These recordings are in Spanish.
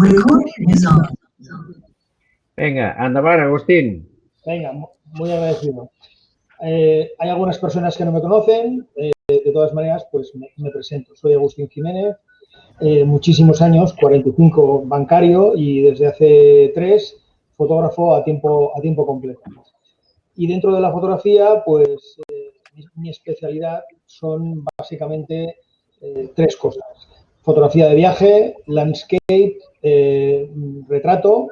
Recording is on. Venga, Andabar, Agustín. Venga, muy agradecido. Hay algunas personas que no me conocen, de todas maneras, pues me presento. Soy Agustín Jiménez, muchísimos años, 45 bancario y desde hace 3 fotógrafo a tiempo completo. Y dentro de la fotografía, pues mi especialidad son básicamente 3 cosas. Fotografía de viaje, landscape, retrato,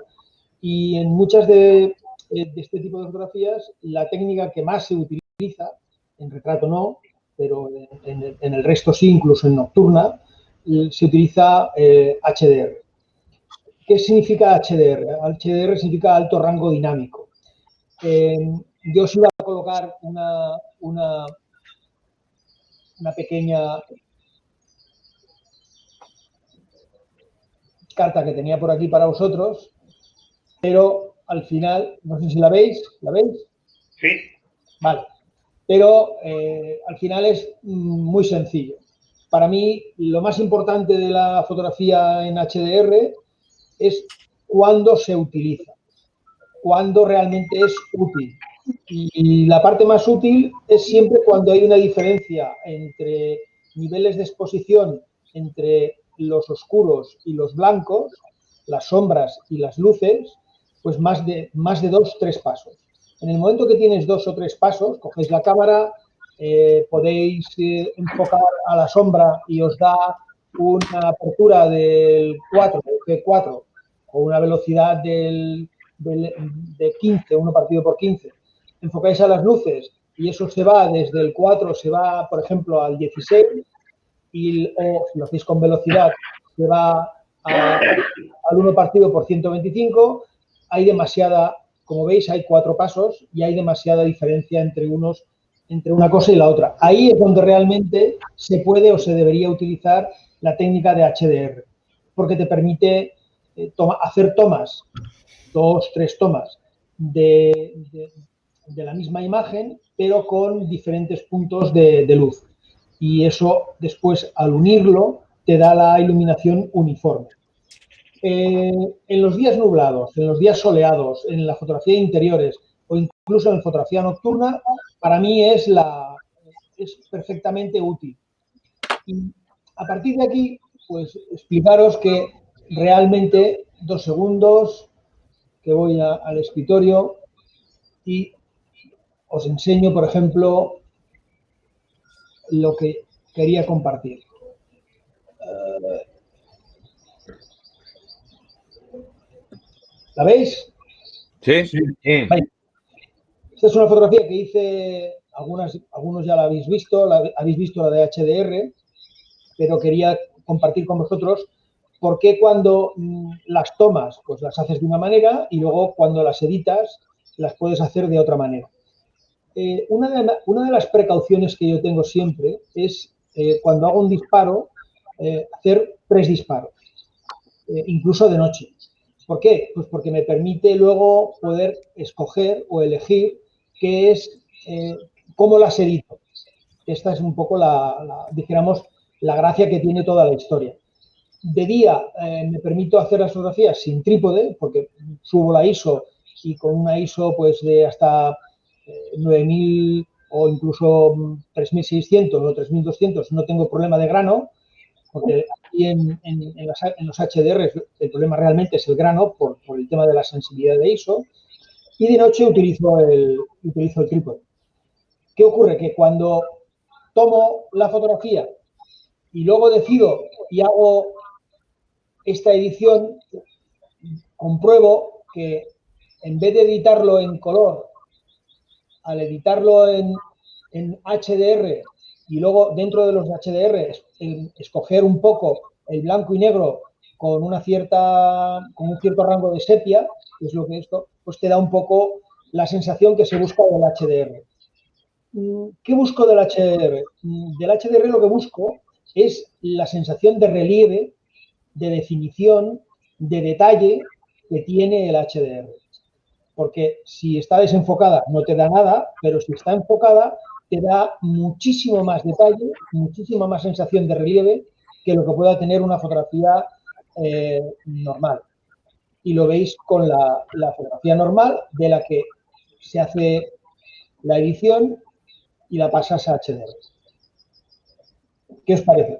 y en muchas de este tipo de fotografías la técnica que más se utiliza, en retrato no, pero en el resto sí, incluso en nocturna, se utiliza HDR. ¿Qué significa HDR? HDR significa alto rango dinámico. Yo os iba a colocar una pequeña carta que tenía por aquí para vosotros, pero al final, no sé si la veis, ¿la veis? Sí. Vale, pero al final es muy sencillo. Para mí, lo más importante de la fotografía en HDR es cuándo se utiliza, cuándo realmente es útil. Y la parte más útil es siempre cuando hay una diferencia entre niveles de exposición entre los oscuros y los blancos, las sombras y las luces, pues más de 2 o 3 pasos. En el momento que tienes 2 o 3 pasos, cogéis la cámara, podéis enfocar a la sombra y os da una apertura del 4, de F4, o una velocidad de 15, 1 partido por 15. Enfocáis a las luces y eso se va desde el 4, se va, por ejemplo, al 16, o si lo hacéis con velocidad, se va al 1 partido por 125. Hay demasiada, como veis, hay 4 pasos y hay demasiada diferencia entre una cosa y la otra. Ahí es donde realmente se puede o se debería utilizar la técnica de HDR, porque te permite hacer tomas, 2, 3 tomas de la misma imagen, pero con diferentes puntos de luz. Y eso después, al unirlo, te da la iluminación uniforme. En los días nublados, en los días soleados, en la fotografía de interiores o incluso en fotografía nocturna, para mí es perfectamente útil. Y a partir de aquí, pues explicaros que realmente 2 segundos, que voy al escritorio y os enseño, por ejemplo, lo que quería compartir. ¿La veis? Sí. Vale. Esta es una fotografía que hice, algunos ya la habéis visto la de HDR, pero quería compartir con vosotros por qué cuando las tomas, pues las haces de una manera y luego cuando las editas, las puedes hacer de otra manera. Una de las precauciones que yo tengo siempre es, cuando hago un disparo, hacer 3 disparos, incluso de noche. ¿Por qué? Pues porque me permite luego poder escoger o elegir qué es, cómo las edito. Esta es un poco dijéramos, la gracia que tiene toda la historia. De día me permito hacer las fotografías sin trípode, porque subo la ISO y con una ISO pues de hasta 9000 o incluso 3600 o 3200 no tengo problema de grano, porque aquí en los HDR el problema realmente es el grano por el tema de la sensibilidad de ISO, y de noche utilizo el trípode. ¿Qué ocurre? Que cuando tomo la fotografía y luego decido y hago esta edición, compruebo que en vez de editarlo en color, al editarlo en HDR y luego dentro de los HDR escoger un poco el blanco y negro con un cierto rango de sepia, que es lo que esto, pues te da un poco la sensación que se busca del HDR. ¿Qué busco del HDR? Del HDR lo que busco es la sensación de relieve, de definición, de detalle que tiene el HDR. Porque si está desenfocada no te da nada, pero si está enfocada te da muchísimo más detalle, muchísima más sensación de relieve que lo que pueda tener una fotografía normal. Y lo veis con la fotografía normal de la que se hace la edición y la pasas a HDR. ¿Qué os parece?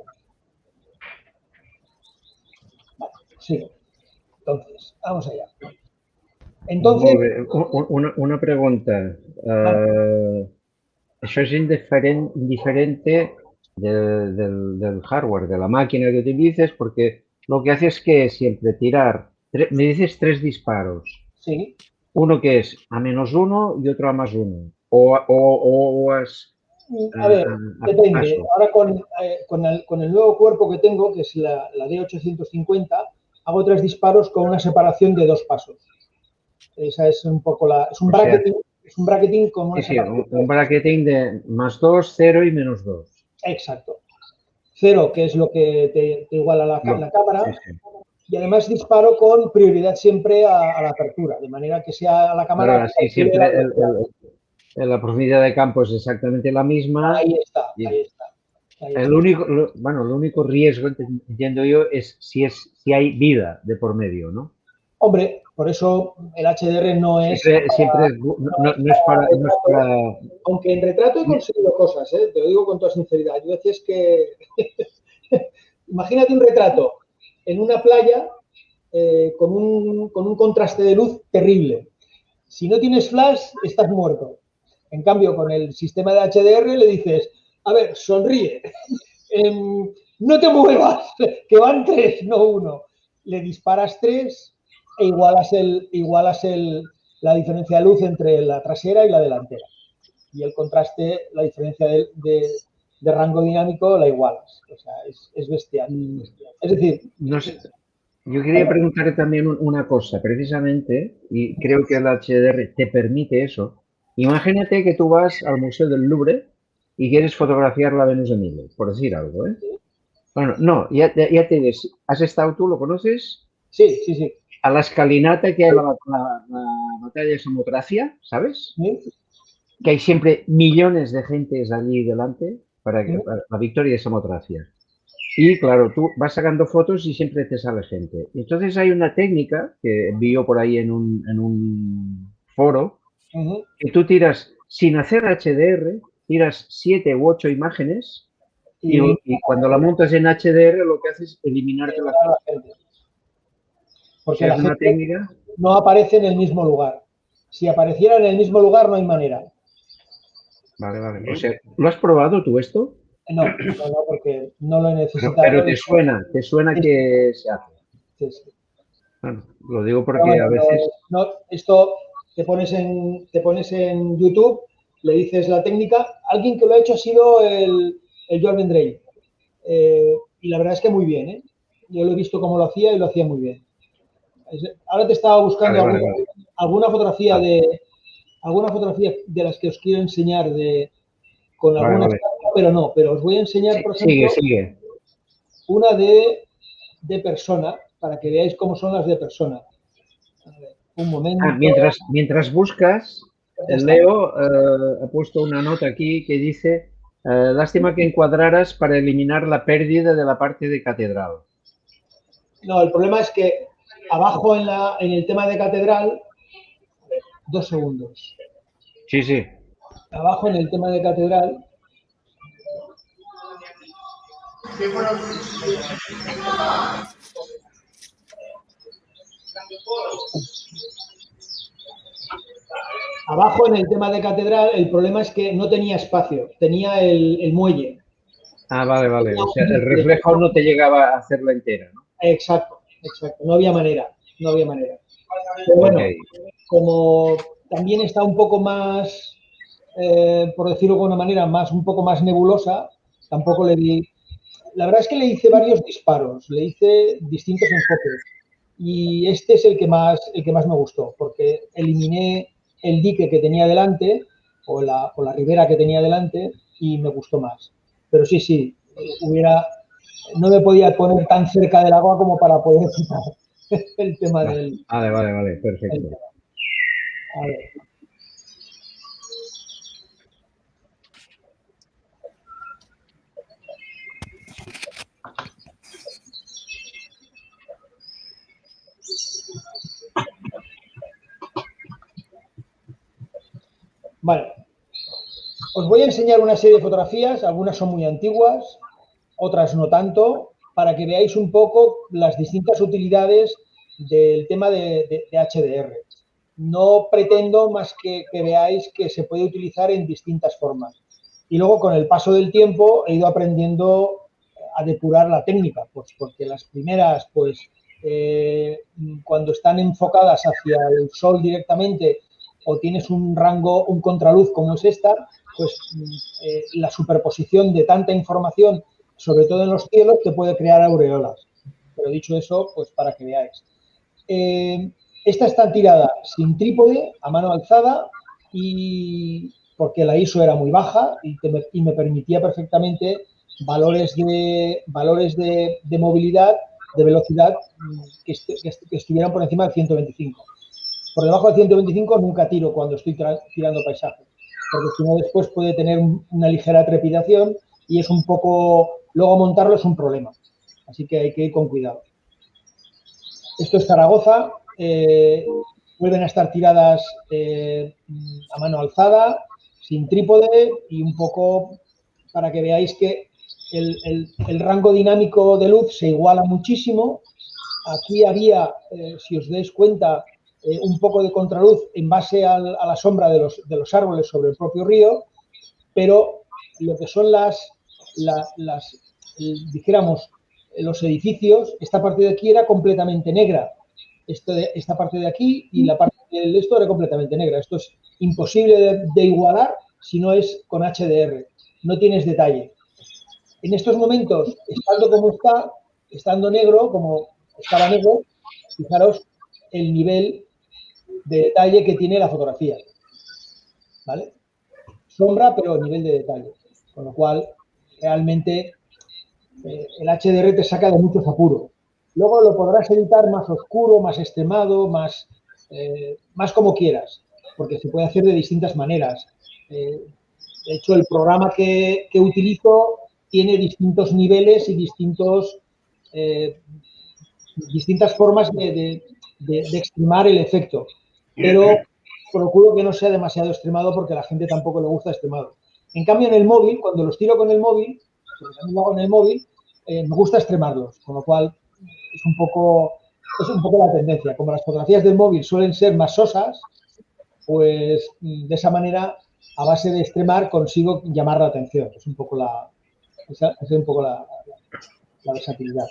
Vale, sí. Entonces, vamos allá. Entonces, Molt bé. Una pregunta. Això és indiferente del hardware, de la máquina que utilices, porque lo que hace es que siempre tirar, me dices 3 disparos, sí. uno que es a -1 y otro a +1, o es A ver, a depende. paso. Ahora con el nuevo cuerpo que tengo, que es la D850, hago 3 disparos con una separación de 2 pasos. Esa es un poco es un O sea, bracketing con una sí, sí, separación de un 2 pasos. bracketing de +2, 0 y -2. Exacto. 0, que es lo que te iguala la Sí, cámara, sí. y además disparo con prioridad siempre a la apertura, de manera que sea la cámara Ahora que sí, calcule la siempre velocidad. la profundidad de campo es exactamente la misma. Ahí está, Y ahí está. Ahí el está. único, bueno, el único riesgo, entiendo yo, es si hay vida de por medio, ¿no? Hombre, por eso el HDR no es Siempre no es para, no es retrato, para. aunque en retrato he conseguido cosas, ¿eh? Te lo digo con toda sinceridad. Hay veces que, imagínate un retrato en una playa con un contraste de luz terrible. Si no tienes flash, estás muerto. En cambio, con el sistema de HDR le dices, a ver, sonríe, no te muevas, que van 3, no 1. Le disparas 3 e la diferencia de luz entre la trasera y la delantera. Y el contraste, la diferencia de rango dinámico la igualas. O sea, es bestial. Es decir, No sé, yo quería preguntarte también una cosa, precisamente, y creo que el HDR te permite eso. Imagínate que tú vas al Museo del Louvre y quieres fotografiar la Venus de Milo, por decir algo, ¿eh? Bueno, no, ya te ves. ¿Has estado tú, lo conoces? sí, sí, sí. A la escalinata que hay la batalla de Samotracia, ¿sabes? ¿Sí? Que hay siempre millones de gentes allí delante ¿Sí? para la victoria de Samotracia. Y claro, tú vas sacando fotos y siempre te sale gente. Entonces hay una técnica que vi yo por ahí en un foro, Uh-huh. que tú tiras, sin hacer HDR, tiras 7 u 8 imágenes y, Y y cuando la montas en HDR lo que haces es eliminarte las eliminar a la fotos. gente. O Porque sea, la es una gente técnica. no aparece en el mismo lugar. Si apareciera en el mismo lugar, no hay manera. Vale, vale. O sea, ¿lo has probado tú esto? No, no, no, porque no lo he Pero necesitado. te suena Sí, que se hace. sí, sí. Bueno, lo digo Pero porque bueno, a veces. esto te pones en YouTube, le dices la técnica. Alguien que lo ha hecho ha sido el Joel Vendrell. Y la verdad es que muy bien, ¿eh? Yo lo he visto cómo lo hacía y lo hacía muy bien. Ahora te estaba buscando Vale, vale, vale. alguna fotografía Vale, alguna fotografía de las que os quiero enseñar con vale, alguna vale. escala, pero no. Pero os voy a enseñar, por Sigue, ejemplo, sigue. una de persona, para que veáis cómo son las de persona. A ver, un momento. Mientras buscas, Ya está. Leo ha puesto una nota aquí que dice, lástima que encuadraras para eliminar la pérdida de la parte de catedral. No, el problema es que abajo en el tema de catedral, 2 segundos. Sí, sí. Abajo en el tema de catedral, abajo en el tema de catedral, el problema es que no tenía espacio, tenía el muelle. Ah, vale, vale. Tenía O un sea, el bíceps. reflejo no te llegaba a hacerla entera, ¿no? Exacto, exacto. No había manera, no había manera. Pero Ok. bueno, como también está un poco más, por decirlo de alguna manera, un poco más nebulosa, tampoco le di. La verdad es que le hice varios disparos, le hice distintos enfoques y este es el que más me gustó, porque eliminé el dique que tenía delante o la ribera que tenía delante y me gustó más. Pero sí, sí, no me podía poner tan cerca del agua como para poder quitar el tema Vale, vale, vale. del Perfecto. tema. A ver. Vale. Os voy a enseñar una serie de fotografías, algunas son muy antiguas, otras no tanto, para que veáis un poco las distintas utilidades del tema de HDR. No pretendo más que veáis que se puede utilizar en distintas formas. Y luego, con el paso del tiempo, he ido aprendiendo a depurar la técnica, pues porque las primeras, pues, cuando están enfocadas hacia el sol directamente o tienes un rango, un contraluz como es esta, pues la superposición de tanta información, sobre todo en los cielos, te puede crear aureolas. Pero dicho eso, pues para que veáis. Esta está tirada sin trípode, a mano alzada, y porque la ISO era muy baja y me permitía perfectamente valores de movilidad, de velocidad, que estuvieran por encima del 125. Por debajo del 125 nunca tiro cuando estoy tirando paisaje, porque si no después puede tener una ligera trepidación y es un poco, luego montarlo es un problema. Así que hay que ir con cuidado. Esto es Zaragoza, vuelven a estar tiradas a mano alzada, sin trípode y un poco para que veáis que el rango dinámico de luz se iguala muchísimo. Aquí había, si os dais cuenta, un poco de contraluz en base a la sombra de los árboles sobre el propio río, pero lo que son dijéramos, los edificios, esta parte de aquí era completamente negra. Esta parte de aquí y la parte del esto era completamente negra. Esto es imposible de igualar si no es con HDR. No tienes detalle. En estos momentos, estando como está, estando negro, como estaba negro, fijaros el nivel de detalle que tiene la fotografía. ¿Vale? Sombra, pero nivel de detalle. Con lo cual, realmente, el HDR te saca de muchos apuros. Luego lo podrás editar más oscuro, más extremado, más como quieras, porque se puede hacer de distintas maneras. De hecho, el programa que utilizo tiene distintos niveles y distintas formas de extremar el efecto, pero procuro que no sea demasiado extremado porque a la gente tampoco le gusta extremado. En cambio, en el móvil, cuando los tiro con el móvil, porque también lo hago en el móvil, me gusta extremarlos, con lo cual es un poco la tendencia. Como las fotografías del móvil suelen ser más sosas, pues de esa manera, a base de extremar, consigo llamar la atención. Es un poco la versatilidad.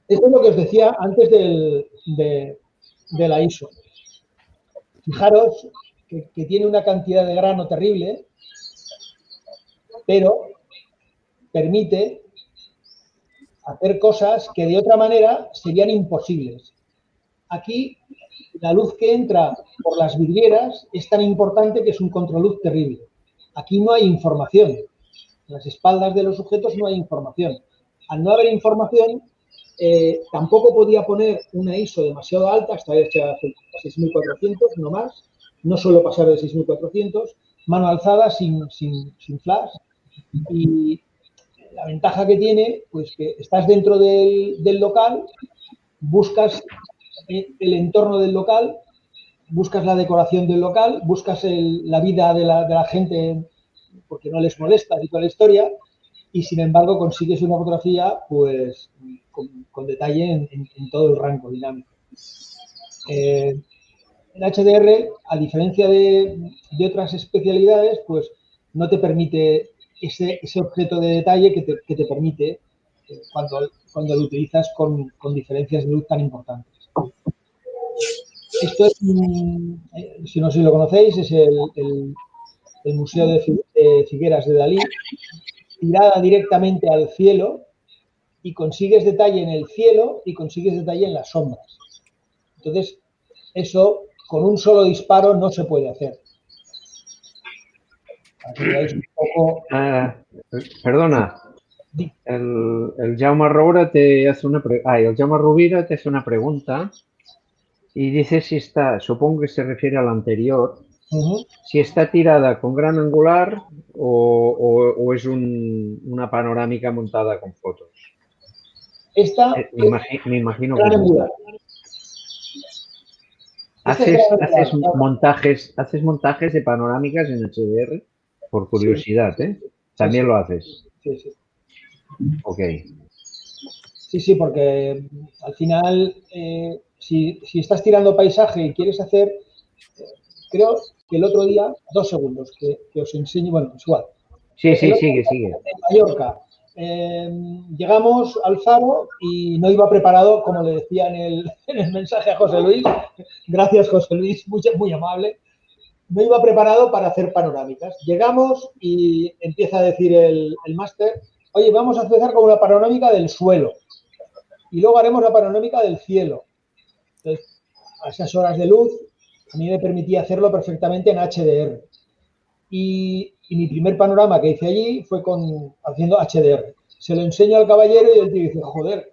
Esto es lo que os decía antes de la ISO. Fijaros que tiene una cantidad de grano terrible, pero permite hacer cosas que de otra manera serían imposibles. Aquí, la luz que entra por las vidrieras es tan importante que es un contraluz terrible. Aquí no hay información. En las espaldas de los sujetos no hay información. Al no haber información, tampoco podía poner una ISO demasiado alta, hasta hecha a 6400, no más. No suelo pasar de 6400. Mano alzada, sin flash. Y la ventaja que tiene, pues que estás dentro del local, buscas el entorno del local, buscas la decoración del local, buscas la vida de la gente porque no les molesta y toda la historia, y sin embargo consigues una fotografía pues con detalle en todo el rango dinámico. El HDR, a diferencia de otras especialidades, pues no te permite ese objeto de detalle que te permite cuando lo utilizas con diferencias de luz tan importantes. Esto es, si no sé si lo conocéis, es el Museo de Figueras de Dalí, tirada directamente al cielo, y consigues detalle en el cielo y consigues detalle en las sombras. Entonces, eso con un solo disparo no se puede hacer. Para que veáis un poco... Perdona, el Jaume Roura te hace el Jaume Rovira te hace una pregunta y dice si está, supongo que se refiere a la anterior, si está tirada con gran angular o es una panorámica montada con fotos. Esta me imagino gran que angular. Este será natural, claro. Haces montajes de panorámicas en HDR, por curiosidad, ¿eh? Sí, También sí, lo haces. sí, sí. Ok. Sí, sí, porque al final, si estás tirando paisaje y quieres hacer, creo que el otro día, 2 segundos, que os enseño, bueno, es igual. Sí, El sí, otro sigue, día sigue. en Mallorca, llegamos al faro y no iba preparado, como le decía en el mensaje a José Luis, gracias José Luis, muy, muy amable, no iba preparado para hacer panorámicas. Llegamos y empieza a decir el máster, oye, vamos a empezar con una panorámica del suelo y luego haremos la panorámica del cielo. Entonces, a esas horas de luz, a mí me permitía hacerlo perfectamente en HDR. Y mi primer panorama que hice allí fue haciendo HDR. Se lo enseño al caballero y el tío dice, joder,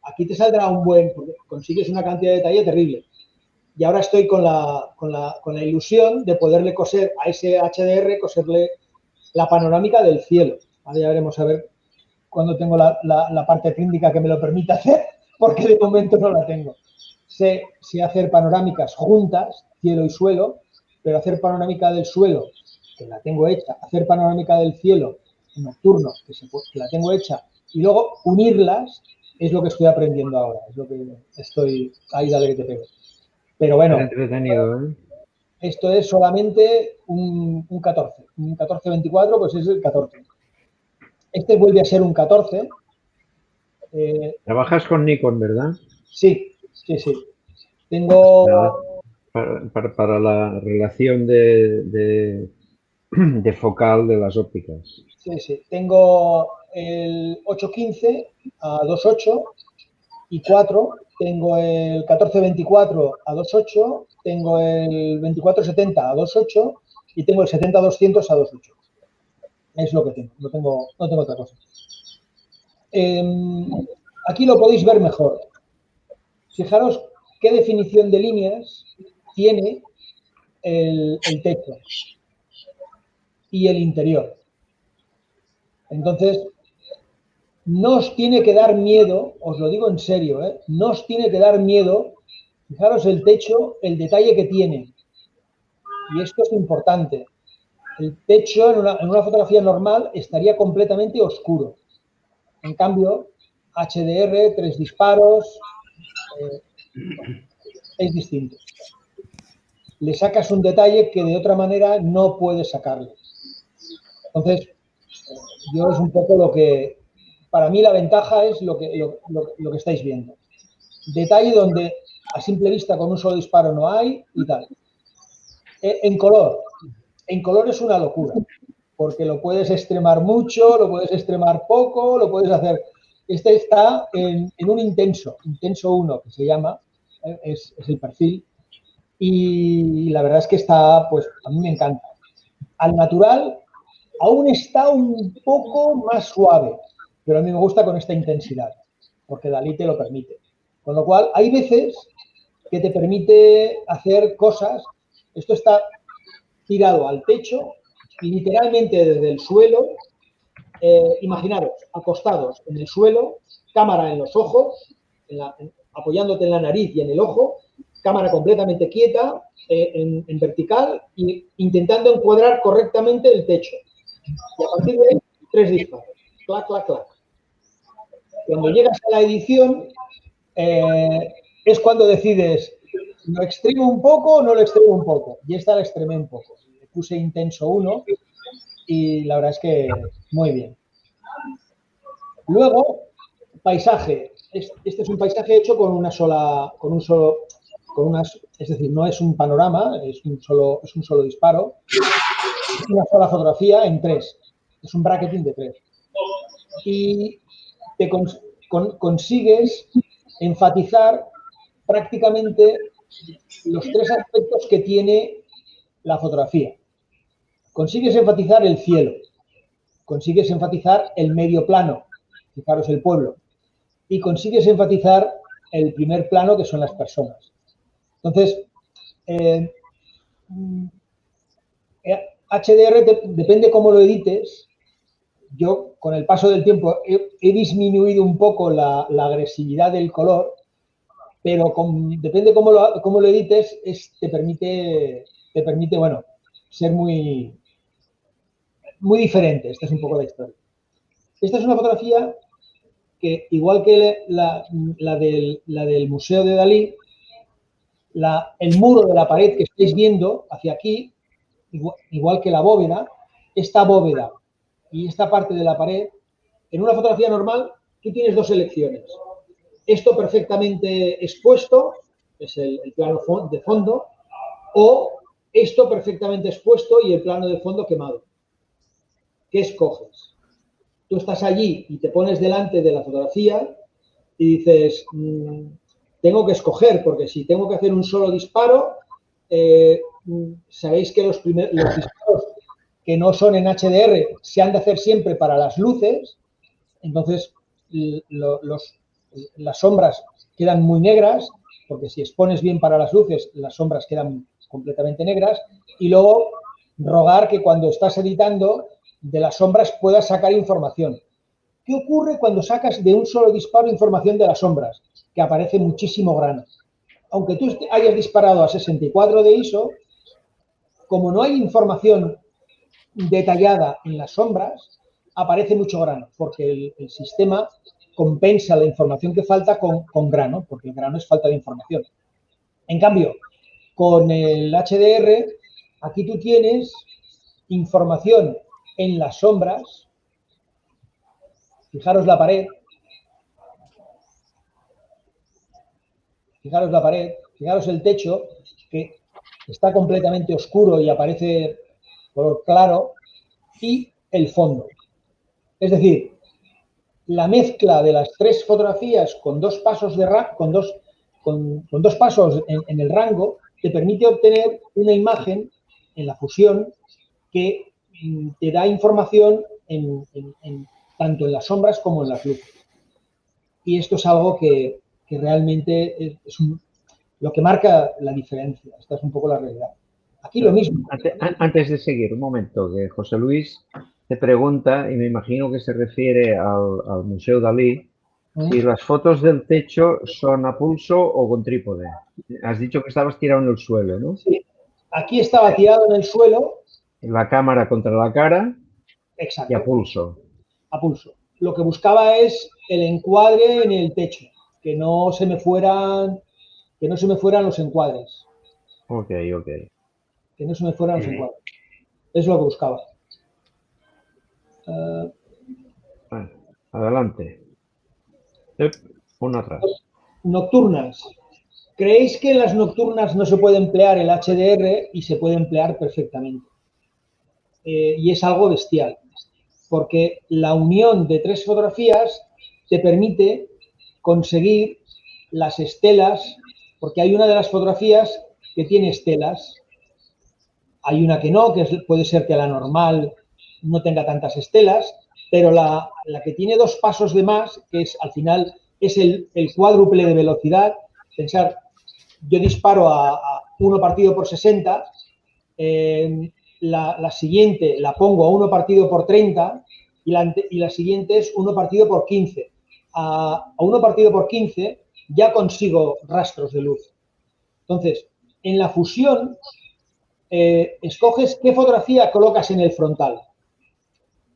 aquí te saldrá un buen, porque consigues una cantidad de detalle terrible. Y ahora estoy con la ilusión de poderle coser a ese HDR, coserle la panorámica del cielo. Ahora ya veremos a ver cuando tengo la parte técnica que me lo permita hacer, porque de momento no la tengo. Sé hacer panorámicas juntas, cielo y suelo, pero hacer panorámica del suelo, que la tengo hecha, hacer panorámica del cielo nocturno, que la tengo hecha, y luego unirlas, es lo que estoy aprendiendo ahora, es lo que estoy, ahí dale que te pego. Pero Está bueno, entretenido, ¿eh? esto es solamente un 14, un 14-24, pues es el 14. Este vuelve a ser un 14. Trabajas con Nikon, ¿verdad? Sí, sí, sí. Tengo, Nada. Para la relación de focal de las ópticas. sí, sí. Tengo el 815 a 2.8 y 4. Tengo el 1424 a 2.8. Tengo el 2470 a 2.8 y tengo el 70-200 a 2.8. Es lo que tengo. No tengo otra cosa. Aquí lo podéis ver mejor. Fijaros qué definición de líneas tiene el techo y el interior. Entonces, no os tiene que dar miedo, os lo digo en serio, no os tiene que dar miedo, fijaros el techo, el detalle que tiene. Y esto es importante. El techo en una fotografía normal estaría completamente oscuro. En cambio, HDR, 3 disparos, es distinto. Le sacas un detalle que de otra manera no puedes sacarle. Entonces, yo es un poco lo que, para mí la ventaja es lo que estáis viendo. Detalle donde a simple vista con un solo disparo no hay y tal. En color es una locura, porque lo puedes extremar mucho, lo puedes extremar poco, lo puedes hacer. Este está en un intenso 1, que se llama, es el perfil, y la verdad es que está, pues a mí me encanta. Al natural aún está un poco más suave, pero a mí me gusta con esta intensidad, porque Dalí te lo permite. Con lo cual, hay veces que te permite hacer cosas. Esto está tirado al techo y literalmente desde el suelo, imaginaros, acostados en el suelo, cámara en los ojos, apoyándote en la nariz y en el ojo, cámara completamente quieta, en vertical, e intentando encuadrar correctamente el techo. Y a partir de ahí, 3 disparos. Clac, clac, clac. Cuando llegas a la edición, es cuando decides, ¿lo extremo un poco o no lo extremo un poco? Y esta la extremé un poco. Le puse intenso 1 y la verdad es que muy bien. Luego, paisaje. Este es un paisaje hecho con una sola, es decir, no es un panorama, es un solo disparo. Es una sola fotografía en 3. Es un bracketing de 3. Y te consigues enfatizar prácticamente los 3 aspectos que tiene la fotografía. Consigues enfatizar el cielo, consigues enfatizar el medio plano, fijaros el pueblo, y consigues enfatizar el primer plano, que son las personas. Entonces, HDR, depende cómo lo edites. Yo, con el paso del tiempo, he disminuido un poco la agresividad del color, pero depende cómo lo edites, te permite, bueno, ser muy diferente. Esta es un poco la historia. Esta es una fotografía que, igual que la del Museo de Dalí, el muro de la pared que estáis viendo hacia aquí, igual que la bóveda, esta bóveda y esta parte de la pared, en una fotografía normal, tú tienes dos elecciones. Esto perfectamente expuesto, es el plano de fondo, o esto perfectamente expuesto y el plano de fondo quemado. ¿Qué escoges? Tú estás allí y te pones delante de la fotografía y dices, tengo que escoger, porque si tengo que hacer un solo disparo, sabéis que los disparos que no son en HDR se han de hacer siempre para las luces, entonces las sombras quedan muy negras, porque si expones bien para las luces, las sombras quedan completamente negras, y luego rogar que cuando estás editando de las sombras puedas sacar información. ¿Qué ocurre cuando sacas de un solo disparo información de las sombras? Que aparece muchísimo grano. Aunque tú hayas disparado a 64 de ISO, como no hay información detallada en las sombras, aparece mucho grano, porque el sistema compensa la información que falta con grano, porque el grano es falta de información. En cambio, con el HDR, aquí tú tienes información en las sombras. Fijaros la pared. Fijaros la pared, fijaros el techo, que está completamente oscuro y aparece color claro, y el fondo. Es decir, la mezcla de las tres fotografías con dos pasos con dos pasos en el rango te permite obtener una imagen en la fusión que te da información tanto en las sombras como en las luces. Y esto es algo que realmente es lo que marca la diferencia. Esta es un poco la realidad. Aquí lo mismo. Antes de seguir, un momento, que José Luis te pregunta, y me imagino que se refiere al Museo Dalí, si las fotos del techo son a pulso o con trípode. Has dicho que estabas tirado en el suelo, ¿no? Sí. Aquí estaba tirado en el suelo. La cámara contra la cara. Exacto. Y a pulso. A pulso. Lo que buscaba es el encuadre en el techo, que no se me fueran los encuadres. Ok. Que no se me fueran los encuadres. Es lo que buscaba. Adelante. Una atrás. Nocturnas. ¿Creéis que en las nocturnas no se puede emplear el HDR? Y se puede emplear perfectamente. Y es algo bestial, porque la unión de tres fotografías te permite conseguir las estelas, porque hay una de las fotografías que tiene estelas, hay una que no, que puede ser que la normal no tenga tantas estelas, pero la que tiene dos pasos de más, que es al final es el cuádruple de velocidad. Pensar, yo disparo a 1 partido por 60, la siguiente la pongo a 1 partido por 30 y la siguiente es 1 partido por 15. A 1 partido por 15 ya consigo rastros de luz. Entonces, en la fusión, escoges qué fotografía colocas en el frontal.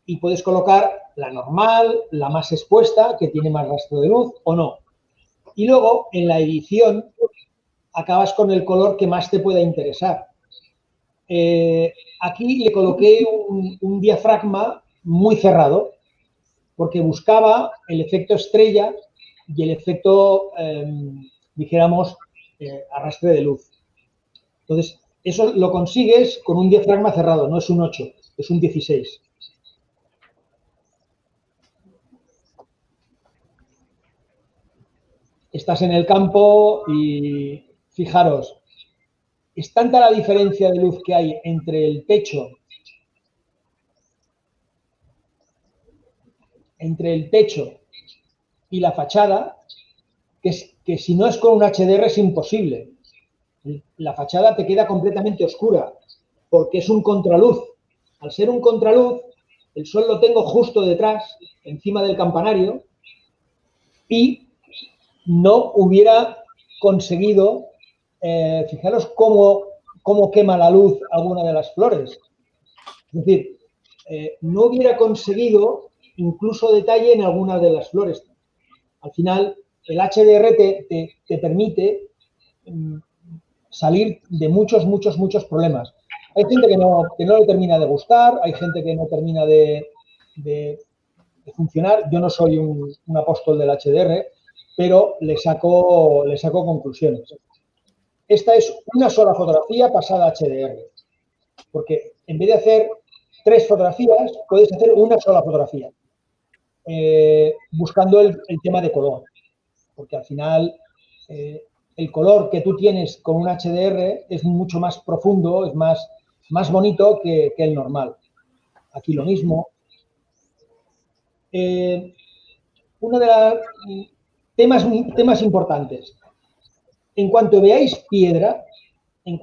Y puedes colocar la normal, la más expuesta, que tiene más rastro de luz, o no. Y luego, en la edición, acabas con el color que más te pueda interesar. Aquí le coloqué un diafragma muy cerrado, porque buscaba el efecto estrella y el efecto, dijéramos, arrastre de luz. Entonces, eso lo consigues con un diafragma cerrado, no es un 8, es un 16. Estás en el campo y fijaros, es tanta la diferencia de luz que hay entre el techo y la fachada, que si no es con un HDR es imposible. La fachada te queda completamente oscura, porque es un contraluz. Al ser un contraluz, el sol lo tengo justo detrás, encima del campanario, y no hubiera conseguido, fijaros cómo quema la luz alguna de las flores. Es decir, no hubiera conseguido incluso detalle en alguna de las flores. Al final, el HDR te permite salir de muchos problemas. Hay gente que no le termina de gustar, hay gente que no termina de funcionar. Yo no soy un apóstol del HDR, pero le saco conclusiones. Esta es una sola fotografía pasada a HDR, porque en vez de hacer 3 fotografías, puedes hacer una sola fotografía, buscando el tema de color, porque al final el color que tú tienes con un HDR es mucho más profundo, es más bonito que el normal. Aquí lo mismo. Uno de los temas importantes. En cuanto veáis piedra, en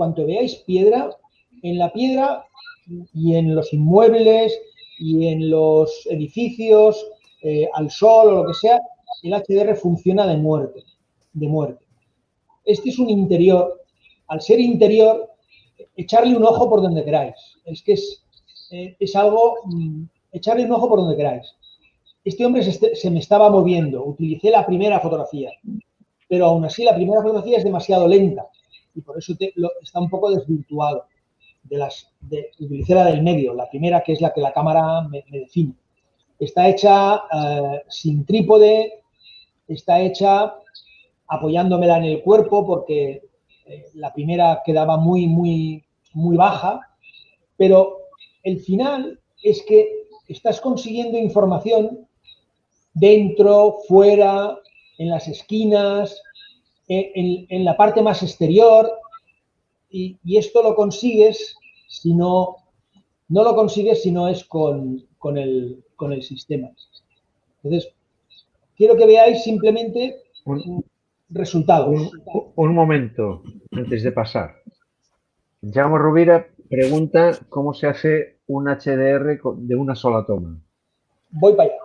la piedra y en los inmuebles y en los edificios, al sol o lo que sea, el HDR funciona de muerte. Este es un interior. Al ser interior, echarle un ojo por donde queráis. Es que es algo, echarle un ojo por donde queráis. Este hombre se me estaba moviendo. Utilicé la primera fotografía, pero aún así la primera fotografía es demasiado lenta y por eso está un poco desvirtuado. Utilicé la del medio, la primera, que es la que la cámara me define. Está hecha sin trípode, está hecha apoyándomela en el cuerpo porque la primera quedaba muy baja, pero el final es que estás consiguiendo información dentro, fuera, en las esquinas, en la parte más exterior, y esto lo consigues si no lo consigues si no es con el sistema. Entonces, quiero que veáis simplemente resultados. Un momento antes de pasar. Jaume Rovira pregunta cómo se hace un HDR de una sola toma. Voy para allá.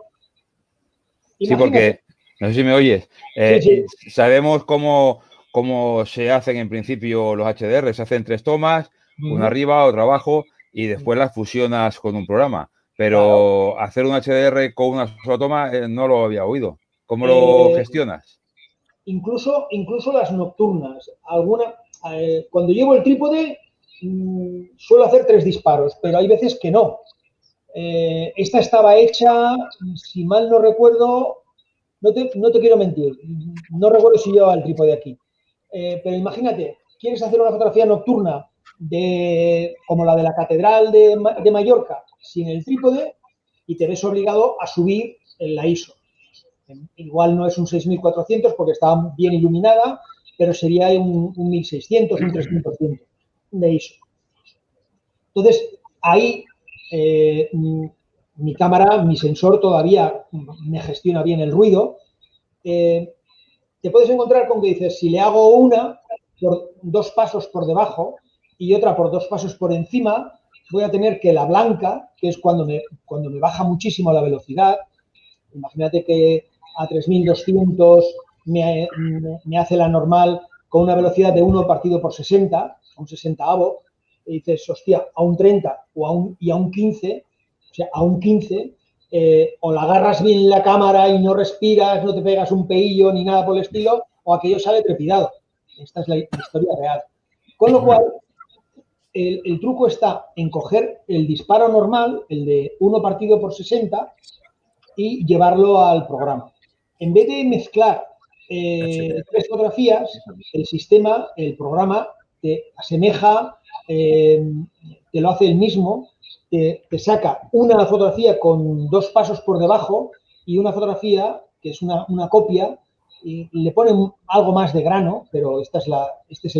Sí, porque, no sé si me oyes, sí. sabemos cómo se hacen en principio los HDR. Se hacen 3 tomas, una arriba, otra abajo, y después las fusionas con un programa. Pero claro, hacer un HDR con una sola toma no lo había oído. ¿Cómo lo gestionas? Incluso las nocturnas. Cuando llevo el trípode, suelo hacer 3 disparos, pero hay veces que no. Esta estaba hecha, si mal no recuerdo, no te quiero mentir, no recuerdo si llevaba el trípode aquí, pero imagínate, quieres hacer una fotografía nocturna como la de la Catedral de Mallorca sin el trípode y te ves obligado a subir en la ISO. Igual no es un 6400 porque está bien iluminada, pero sería un 1600, un 3200 de ISO. Entonces, ahí mi cámara, mi sensor todavía me gestiona bien el ruido. Te puedes encontrar con que dices, si le hago una por 2 pasos por debajo y otra por 2 pasos por encima, voy a tener que la blanca, que es cuando me baja muchísimo la velocidad, imagínate que a 3200 me hace la normal con una velocidad de 1 partido por 60, a un 60avo, y dices, hostia, a un 30 y a un 15, o sea, a un 15, o la agarras bien la cámara y no respiras, no te pegas un peillo ni nada por el estilo, o aquello sale trepidado. Esta es la historia real. Con lo cual, el truco está en coger el disparo normal, el de 1 partido por 60, y llevarlo al programa. En vez de mezclar 3 fotografías, el programa te asemeja, te lo hace el mismo, te saca una fotografía con 2 pasos por debajo y una fotografía que es una copia y le pone algo más de grano, pero este es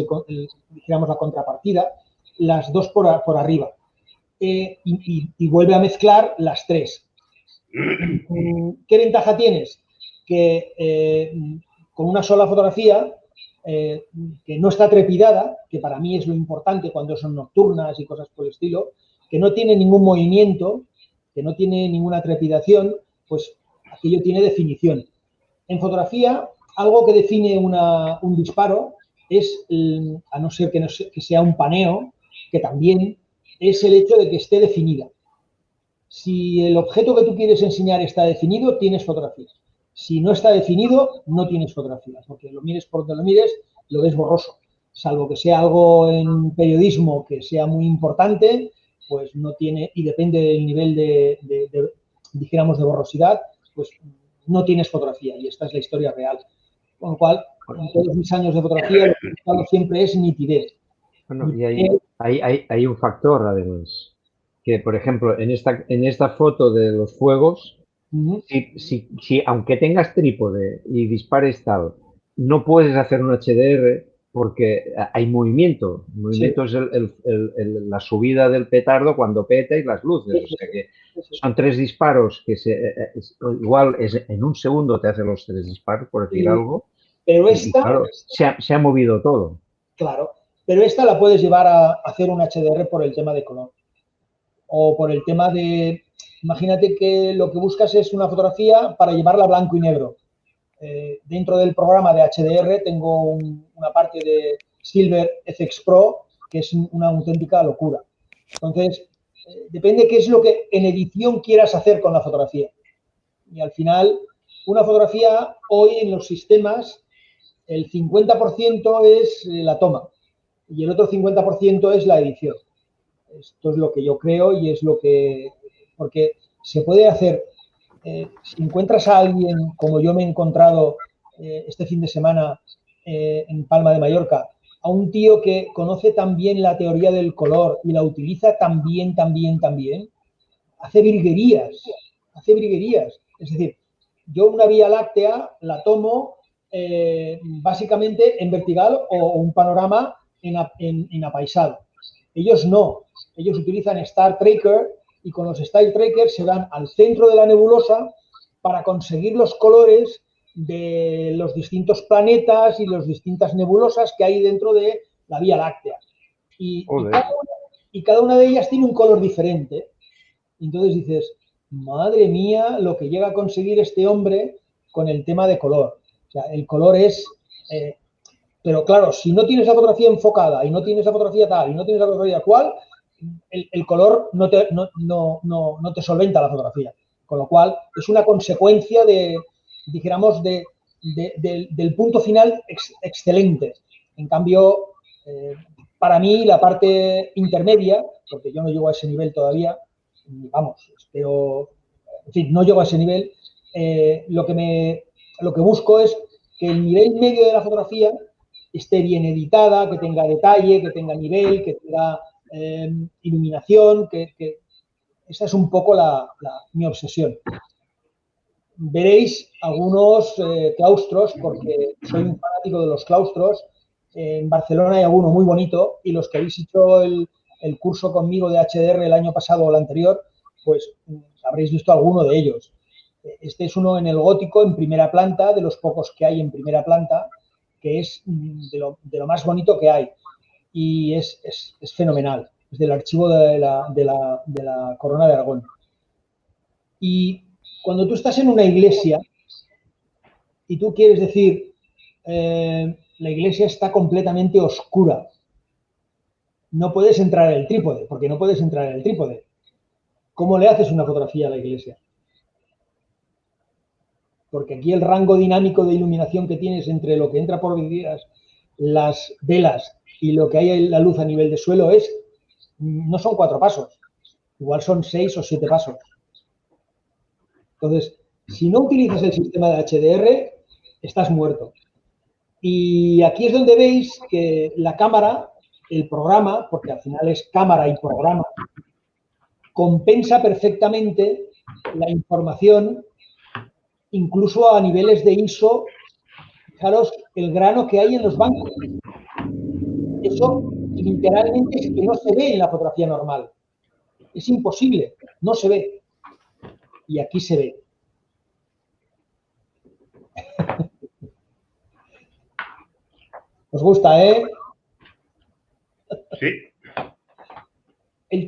dijéramos la contrapartida, las 2 por arriba. Y vuelve a mezclar las 3. ¿Qué ventaja tienes? Que con una sola fotografía, que no está trepidada, que para mí es lo importante cuando son nocturnas y cosas por el estilo, que no tiene ningún movimiento, que no tiene ninguna trepidación, pues aquello tiene definición. En fotografía algo que define un disparo es, a no ser que sea un paneo, que también es el hecho de que esté definida. Si el objeto que tú quieres enseñar está definido, tienes fotografías. Si no está definido, no tienes fotografías, porque lo mires por donde lo mires, lo ves borroso. Salvo que sea algo en periodismo que sea muy importante, pues no tiene, y depende del nivel dijéramos, de borrosidad, pues no tienes fotografía, y esta es la historia real. Con lo cual, en todos mis años de fotografía, lo que he buscado siempre es nitidez. Bueno, y hay un factor, además, que, por ejemplo, en esta foto de los fuegos, si aunque tengas trípode y dispares tal, no puedes hacer un HDR porque hay movimiento. El movimiento es la subida del petardo cuando peta y las luces. O sea que son 3 disparos que igual en un segundo te hace los 3 disparos, por decir algo. Pero esta... Claro, se ha movido todo. Claro, pero esta la puedes llevar a hacer un HDR por el tema de color. O por el tema de... Imagínate que lo que buscas es una fotografía para llevarla a blanco y negro. Dentro del programa de HDR tengo una parte de Silver FX Pro que es una auténtica locura. Entonces, depende qué es lo que en edición quieras hacer con la fotografía. Y al final, una fotografía hoy en los sistemas, el 50% es la toma y el otro 50% es la edición. Esto es lo que yo creo y es lo que... Porque se puede hacer... si encuentras a alguien, como yo me he encontrado este fin de semana en Palma de Mallorca, a un tío que conoce tan bien la teoría del color y la utiliza tan bien, hace virguerías. Es decir, yo una vía láctea la tomo básicamente en vertical o un panorama en apaisado. Ellos no. Ellos utilizan Star Tracker y con los Star Trackers se van al centro de la nebulosa para conseguir los colores de los distintos planetas y las distintas nebulosas que hay dentro de la Vía Láctea. Y cada una de ellas tiene un color diferente. Entonces dices, madre mía, lo que llega a conseguir este hombre con el tema de color. O sea, el color es... pero claro, si no tienes la fotografía enfocada y no tienes la fotografía tal y no tienes la fotografía cual, el color no te solventa la fotografía. Con lo cual, es una consecuencia dijéramos, del punto final excelente. En cambio, para mí, la parte intermedia, porque yo no llego a ese nivel todavía, vamos, espero, en fin, no llego a ese nivel, lo que busco es que el nivel medio de la fotografía esté bien editada, que tenga detalle, que tenga nivel, que tenga iluminación, que esa es un poco mi obsesión. Veréis algunos claustros, porque soy un fanático de los claustros. En Barcelona hay alguno muy bonito y los que habéis hecho el curso conmigo de HDR el año pasado o el anterior, pues habréis visto alguno de ellos. Este es uno en el gótico, en primera planta, de los pocos que hay en primera planta, que es de lo más bonito que hay. Y es fenomenal. Es del archivo de la Corona de Aragón. Y cuando tú estás en una iglesia y tú quieres decir, la iglesia está completamente oscura, no puedes entrar en el trípode, porque no puedes entrar en el trípode. ¿Cómo le haces una fotografía a la iglesia? Porque aquí el rango dinámico de iluminación que tienes entre lo que entra por vidrieras, las velas y lo que hay en la luz a nivel de suelo no son 4 pasos, igual son 6 o 7 pasos. Entonces, si no utilizas el sistema de HDR, estás muerto. Y aquí es donde veis que la cámara, el programa, porque al final es cámara y programa, compensa perfectamente la información, incluso a niveles de ISO. Fijaros el grano que hay en los bancos. Eso literalmente es que no se ve en la fotografía normal. Es imposible, no se ve. Y aquí se ve. ¿Os gusta, Sí. El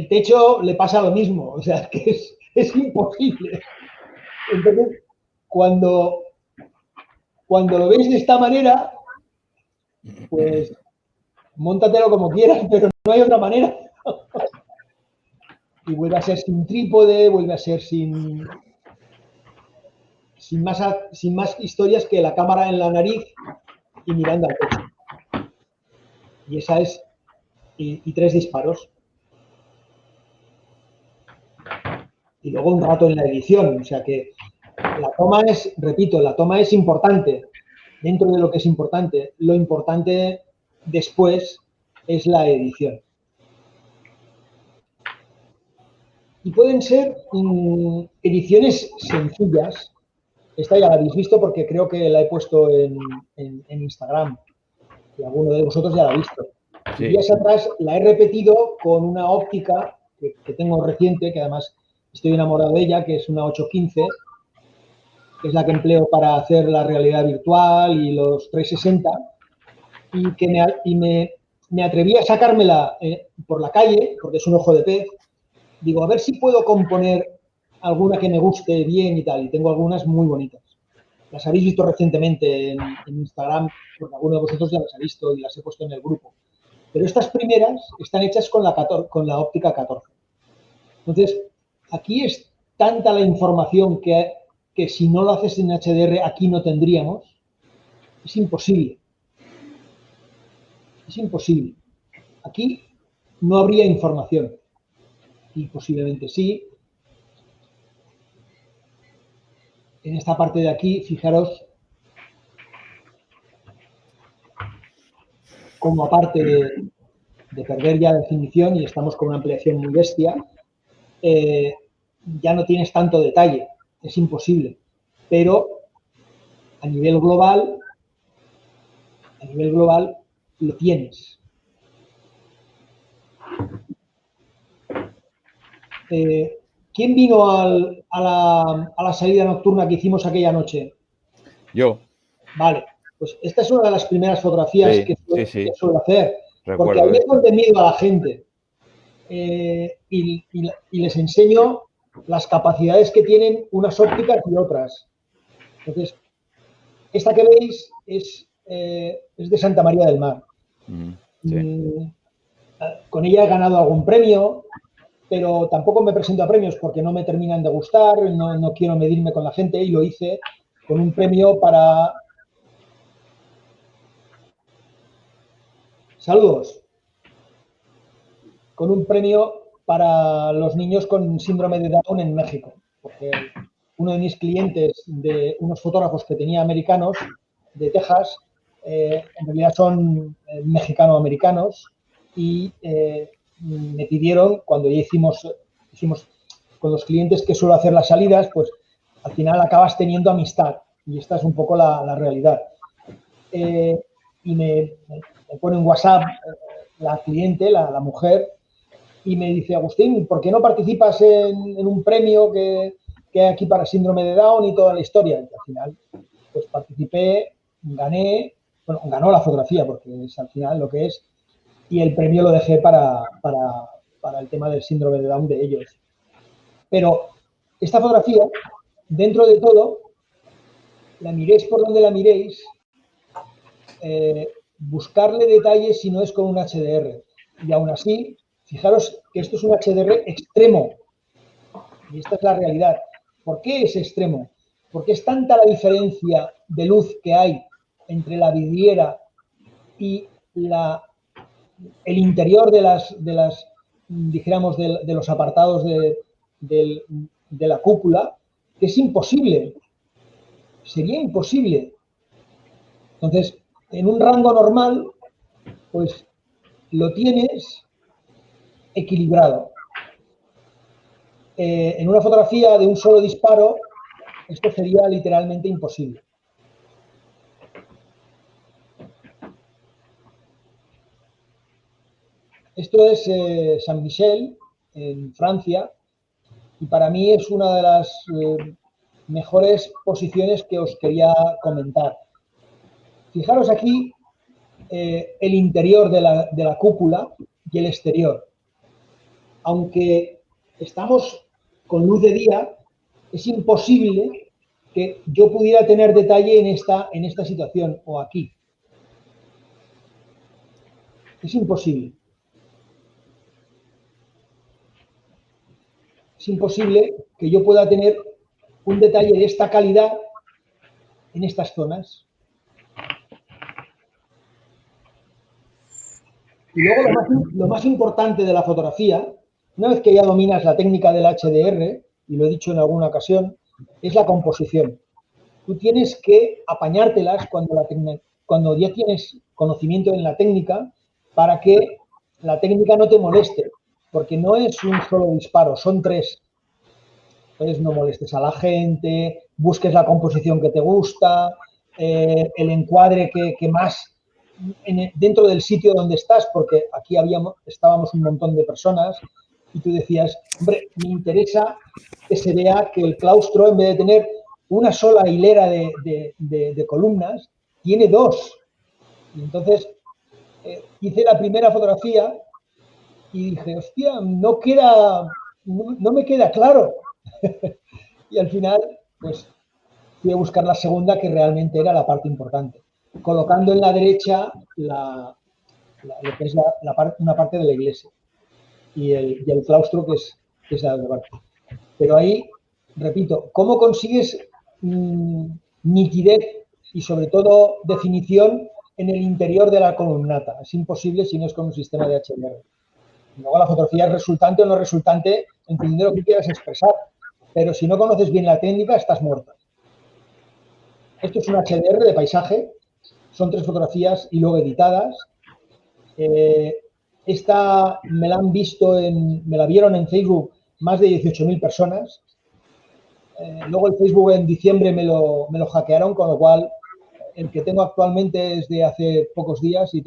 techo le pasa lo mismo, o sea, que es imposible. Entonces, cuando cuando lo ves de esta manera, pues móntatelo como quieras, pero no hay otra manera. Y vuelve a ser sin trípode, vuelve a ser sin más historias que la cámara en la nariz y mirando al techo. Y esa es, y 3 disparos. Y luego un rato en la edición, o sea que la toma es, repito, la toma es importante, dentro de lo que es importante. Lo importante después es la edición. Y pueden ser ediciones sencillas. Esta ya la habéis visto porque creo que la he puesto en Instagram. Y alguno de vosotros ya la ha visto. Sí. Y días atrás la he repetido con una óptica que tengo reciente, que además estoy enamorado de ella, que es una 815, que es la que empleo para hacer la realidad virtual y los 360. Y que me atreví a sacármela por la calle, porque es un ojo de pez. Digo, a ver si puedo componer alguna que me guste bien y tal. Y tengo algunas muy bonitas. Las habéis visto recientemente en Instagram, porque alguno de vosotros ya las ha visto y las he puesto en el grupo. Pero estas primeras están hechas con la óptica 14. Entonces, aquí es tanta la información que si no lo haces en HDR aquí no tendríamos. Es imposible. Es imposible. Aquí no habría información. Y posiblemente sí. En esta parte de aquí, fijaros cómo aparte de perder ya definición y estamos con una ampliación muy bestia, ya no tienes tanto detalle, es imposible. Pero a nivel global lo tienes. ¿Quién vino a la salida nocturna que hicimos aquella noche? Yo. Vale, pues esta es una de las primeras fotografías que suelo hacer, porque ahí es donde mido a la gente y les enseño las capacidades que tienen unas ópticas y otras. Entonces, esta que veis es de Santa María del Mar. Con ella he ganado algún premio, pero tampoco me presento a premios porque no me terminan de gustar, no quiero medirme con la gente y lo hice con un premio para... Saludos. Con un premio para los niños con síndrome de Down en México, porque uno de mis clientes, de unos fotógrafos que tenía americanos de Texas, en realidad son mexicano-americanos y me pidieron, cuando ya hicimos con los clientes que suelo hacer las salidas, pues al final acabas teniendo amistad y esta es un poco la realidad. Y me pone en WhatsApp la cliente, la mujer, y me dice, Agustín, ¿por qué no participas en un premio que hay aquí para síndrome de Down y toda la historia? Y al final, pues participé, gané, bueno, ganó la fotografía, porque es al final lo que es, y el premio lo dejé para el tema del síndrome de Down de ellos. Pero esta fotografía, dentro de todo, la miréis por donde la miréis, buscarle detalles si no es con un HDR. Y aún así, fijaros que esto es un HDR extremo. Y esta es la realidad. ¿Por qué es extremo? Porque es tanta la diferencia de luz que hay entre la vidriera y el interior dijéramos, de los apartados de la cúpula, que es imposible. Sería imposible. Entonces, en un rango normal, pues lo tienes equilibrado. En una fotografía de un solo disparo, esto sería literalmente imposible. Esto es Saint-Michel, en Francia, y para mí es una de las mejores posiciones que os quería comentar. Fijaros aquí el interior de la cúpula y el exterior. Aunque estamos con luz de día, es imposible que yo pudiera tener detalle en esta situación o aquí. Es imposible. Es imposible que yo pueda tener un detalle de esta calidad en estas zonas. Y luego lo más importante de la fotografía, una vez que ya dominas la técnica del HDR, y lo he dicho en alguna ocasión, es la composición. Tú tienes que apañártelas cuando ya tienes conocimiento en la técnica para que la técnica no te moleste, porque no es un solo disparo, son 3. Entonces no molestes a la gente, busques la composición que te gusta, el encuadre que más dentro del sitio donde estás, porque aquí estábamos un montón de personas y tú decías, hombre, me interesa que se vea que el claustro, en vez de tener una sola hilera de columnas, tiene 2. Y entonces hice la primera fotografía y dije, hostia, no me queda claro. Y al final, pues, fui a buscar la segunda, que realmente era la parte importante, colocando en la derecha lo que es una parte de la iglesia y el claustro, que es la otra parte. Pero ahí, repito, ¿cómo consigues nitidez y sobre todo definición en el interior de la columnata? Es imposible si no es con un sistema de HDR. Luego la fotografía es resultante o no resultante, entendiendo lo que quieras expresar. Pero si no conoces bien la técnica, estás muerta. Esto es un HDR de paisaje, son 3 fotografías y luego editadas. Esta me la vieron en Facebook más de 18.000 personas. Luego el Facebook en diciembre me lo hackearon, con lo cual el que tengo actualmente es de hace pocos días y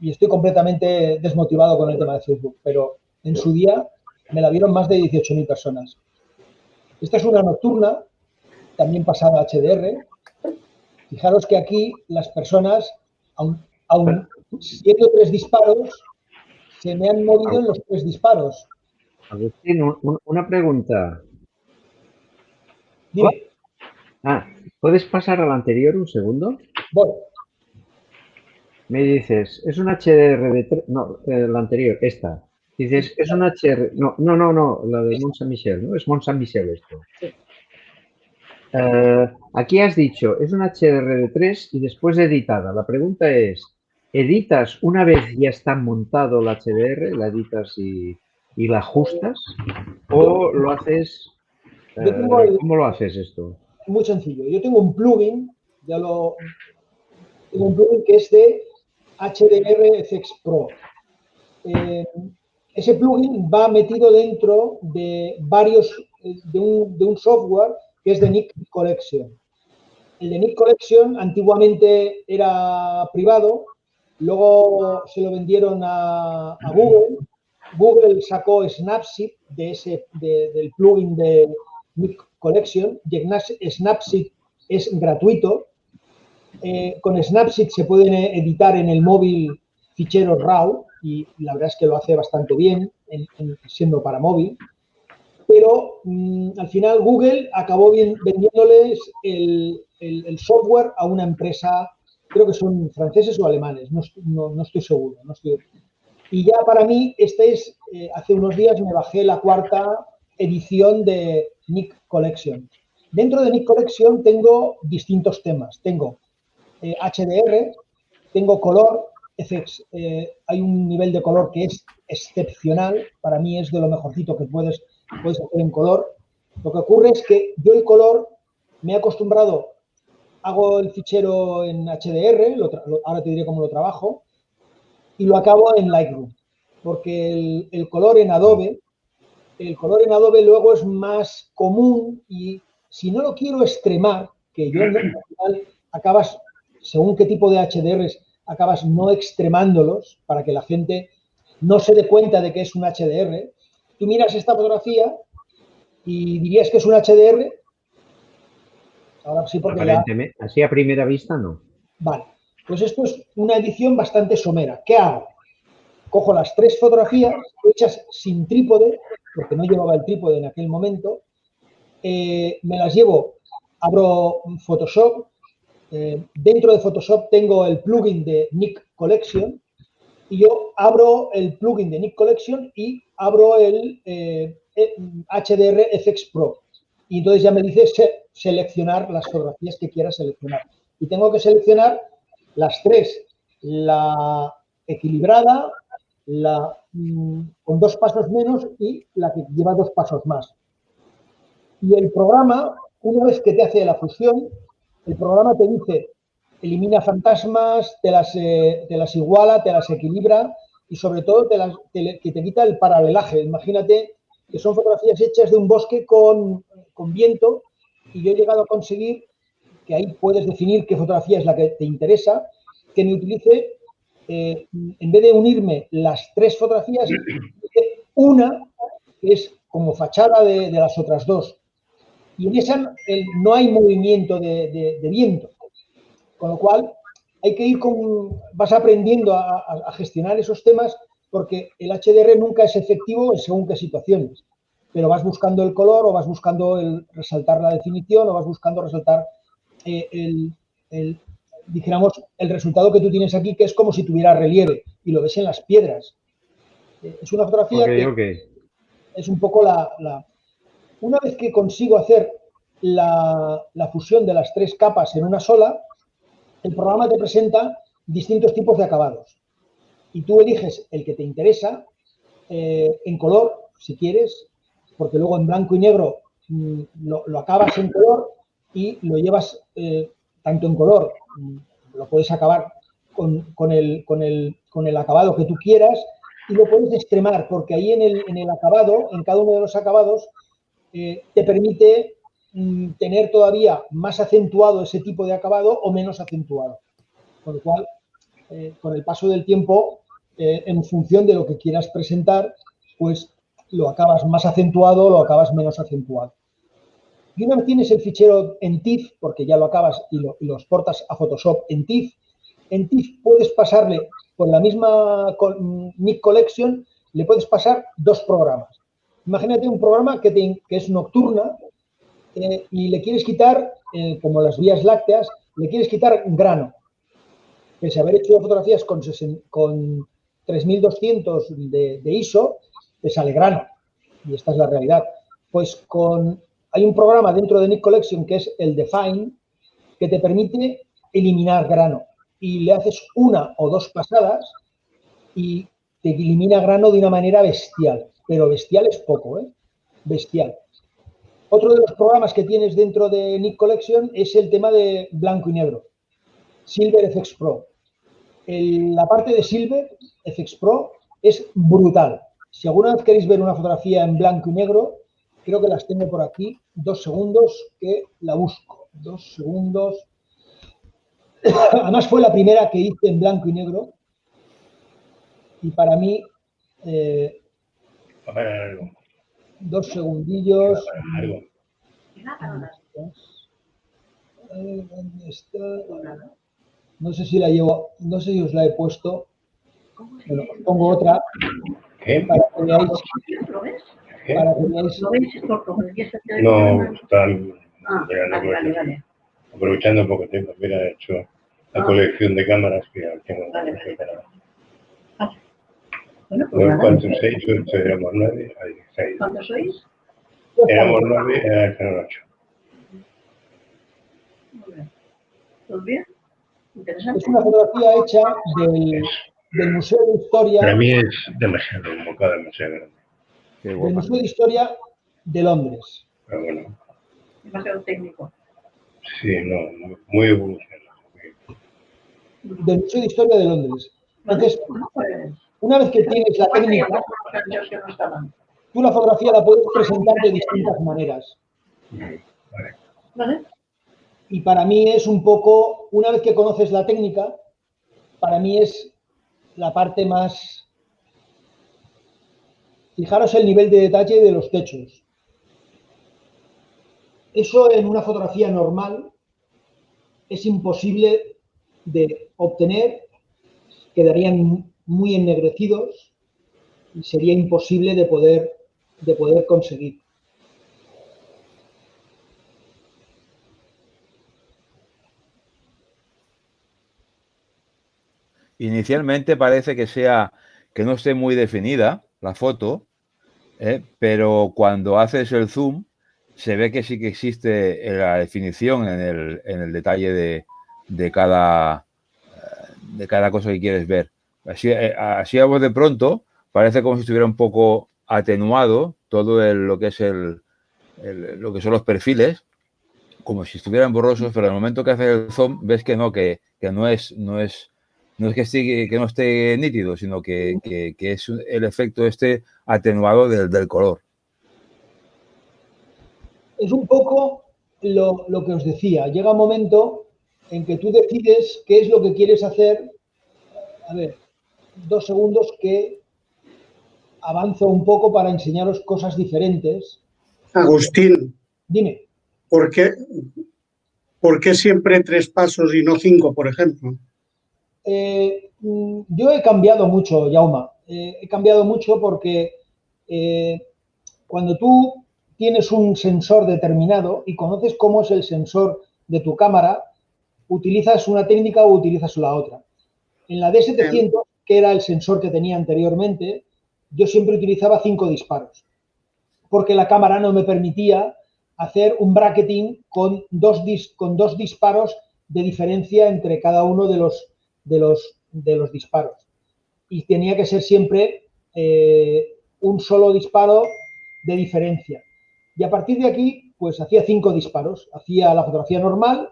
y estoy completamente desmotivado con el tema de Facebook, pero en su día me la vieron más de 18.000 personas. Esta es una nocturna, también pasada a HDR. Fijaros que aquí las personas, aun siendo 3 disparos, se me han movido en los 3 disparos. Agustín, una pregunta. Dime. ¿Puedes pasar al anterior un segundo? Voy. Me dices, es un HDR de 3... No, la anterior, esta. Dices, es un HDR... No, la de Mont Saint-Michel, ¿no? Es Mont Saint-Michel esto. Sí. Aquí has dicho, es un HDR de 3 y después editada. La pregunta es, ¿editas una vez ya está montado el HDR, la editas y la ajustas? ¿O lo haces... ¿Cómo lo haces esto? Muy sencillo. Yo tengo un plugin, tengo un plugin que es de HDR FX Pro. Ese plugin va metido dentro de de un software que es de Nik Collection. El de Nik Collection antiguamente era privado, luego se lo vendieron a Google. Google sacó Snapseed del plugin de Nik Collection, y Snapseed es gratuito. Con Snapseed se pueden editar en el móvil ficheros RAW y la verdad es que lo hace bastante bien siendo para móvil. Pero al final Google acabó vendiéndoles el software a una empresa, creo que son franceses o alemanes, no estoy seguro. Y ya para mí, hace unos días me bajé la 4ª edición de Nik Collection. Dentro de Nik Collection tengo distintos temas. Tengo HDR, tengo color, FX. Hay un nivel de color que es excepcional. Para mí es de lo mejorcito que puedes hacer en color. Lo que ocurre es que yo el color me he acostumbrado, hago el fichero en HDR, ahora te diré cómo lo trabajo, y lo acabo en Lightroom, porque el color en Adobe luego es más común y si no lo quiero extremar, que yo al final acabas, según qué tipo de HDRs, acabas no extremándolos para que la gente no se dé cuenta de que es un HDR. Tú miras esta fotografía y dirías que es un HDR. Ahora sí, porque aparentemente, así a primera vista no. Vale, pues esto es una edición bastante somera. ¿Qué hago? Cojo las 3 fotografías hechas sin trípode, porque no llevaba el trípode en aquel momento, me las llevo, abro Photoshop. Dentro de Photoshop tengo el plugin de Nik Collection y yo abro el plugin de Nik Collection y abro el HDR FX Pro. Y entonces ya me dice seleccionar las fotografías que quieras seleccionar. Y tengo que seleccionar las tres, la equilibrada, la con 2 pasos menos y la que lleva 2 pasos más. Y el programa, una vez que te hace la fusión, el programa te dice, elimina fantasmas, te las iguala, te las equilibra y sobre todo que te quita el paralelaje. Imagínate que son fotografías hechas de un bosque con viento y yo he llegado a conseguir, que ahí puedes definir qué fotografía es la que te interesa, que me utilice, en vez de unirme las 3 fotografías, una que es como fachada de las otras 2. Y en esa no hay movimiento de viento, con lo cual hay que ir vas aprendiendo a gestionar esos temas porque el HDR nunca es efectivo en según qué situaciones, pero vas buscando el color o vas buscando resaltar la definición o vas buscando resaltar dijéramos, el resultado que tú tienes aquí, que es como si tuviera relieve y lo ves en las piedras. Es una fotografía que es un poco una vez que consigo hacer la fusión de las 3 capas en una sola, el programa te presenta distintos tipos de acabados. Y tú eliges el que te interesa en color, si quieres, porque luego en blanco y negro lo acabas en color y lo llevas tanto en color, lo puedes acabar con el acabado que tú quieras y lo puedes extremar, porque ahí en el acabado, en cada uno de los acabados, te permite tener todavía más acentuado ese tipo de acabado o menos acentuado. Con lo cual, con el paso del tiempo, en función de lo que quieras presentar, pues lo acabas más acentuado o lo acabas menos acentuado. Y una vez tienes el fichero en TIFF, porque ya lo acabas y lo exportas a Photoshop en TIFF puedes pasarle con la misma Nik Collection, le puedes pasar 2 programas. Imagínate un programa que es nocturna y le quieres quitar, como las vías lácteas, le quieres quitar grano. Pese a haber hecho fotografías con 3200 de ISO, te sale grano. Y esta es la realidad. Pues hay un programa dentro de Nik Collection que es el Define, que te permite eliminar grano. Y le haces 1 o 2 pasadas y te elimina grano de una manera bestial. Pero bestial es poco, ¿eh? Bestial. Otro de los programas que tienes dentro de Nik Collection es el tema de blanco y negro. Silver FX Pro. La parte de Silver FX Pro es brutal. Si alguna vez queréis ver una fotografía en blanco y negro, creo que las tengo por aquí. 2 segundos que la busco. 2 segundos. Además fue la primera que hice en blanco y negro. Y para mí... A ver, algo. 2 segundillos. Algo. ¿Dónde está? No sé si la llevo, no sé si os la he puesto. Bueno, os pongo otra. ¿Qué? Para que veáis. ¿Qué? Para que veáis. No, están Vale. aprovechando poco tiempo. Mira, he hecho la colección de cámaras que ya tengo preparada. Bueno, pues nada. ¿Cuántos 6? Éramos 9. Hay 6. ¿Cuántos sois? Éramos 9, eran 8. Muy bien. ¿Todo bien? Interesante. Es una fotografía hecha del Museo de Historia. Para mí es demasiado, como cada museo grande. Del Museo de Historia de Londres. Pero bueno. Demasiado técnico. Sí, no, muy evolucionado. Del Museo de Historia de Londres. Entonces, una vez que tienes la técnica, tú la fotografía la puedes presentar de distintas maneras. Vale. Y para mí es un poco, una vez que conoces la técnica, para mí es la parte más... Fijaros el nivel de detalle de los techos. Eso en una fotografía normal es imposible de obtener, quedarían muy ennegrecidos y sería imposible de poder conseguir. inicialmente parece que no esté muy definida la foto, pero cuando haces el zoom se ve que sí que existe la definición en el detalle de cada cosa que quieres ver. Así a voz de pronto parece como si estuviera un poco atenuado todo lo que es lo que son los perfiles, como si estuvieran borrosos, pero en el momento que haces el zoom ves que no, que no es que no esté nítido, sino que es el efecto atenuado del color. Es un poco lo que os decía. Llega un momento en que tú decides qué es lo que quieres hacer. A ver, 2 segundos que avanzo un poco para enseñaros cosas diferentes. Agustín, Dime. ¿por qué siempre 3 pasos y no 5, por ejemplo? Yo he cambiado mucho, Jauma. He cambiado mucho porque cuando tú tienes un sensor determinado y conoces cómo es el sensor de tu cámara, utilizas una técnica o utilizas la otra. En la D700, que era el sensor que tenía anteriormente, yo siempre utilizaba 5 disparos, porque la cámara no me permitía hacer un bracketing con dos disparos de diferencia entre cada uno de los disparos. Y tenía que ser siempre un solo disparo de diferencia. Y a partir de aquí, pues hacía 5 disparos. Hacía la fotografía normal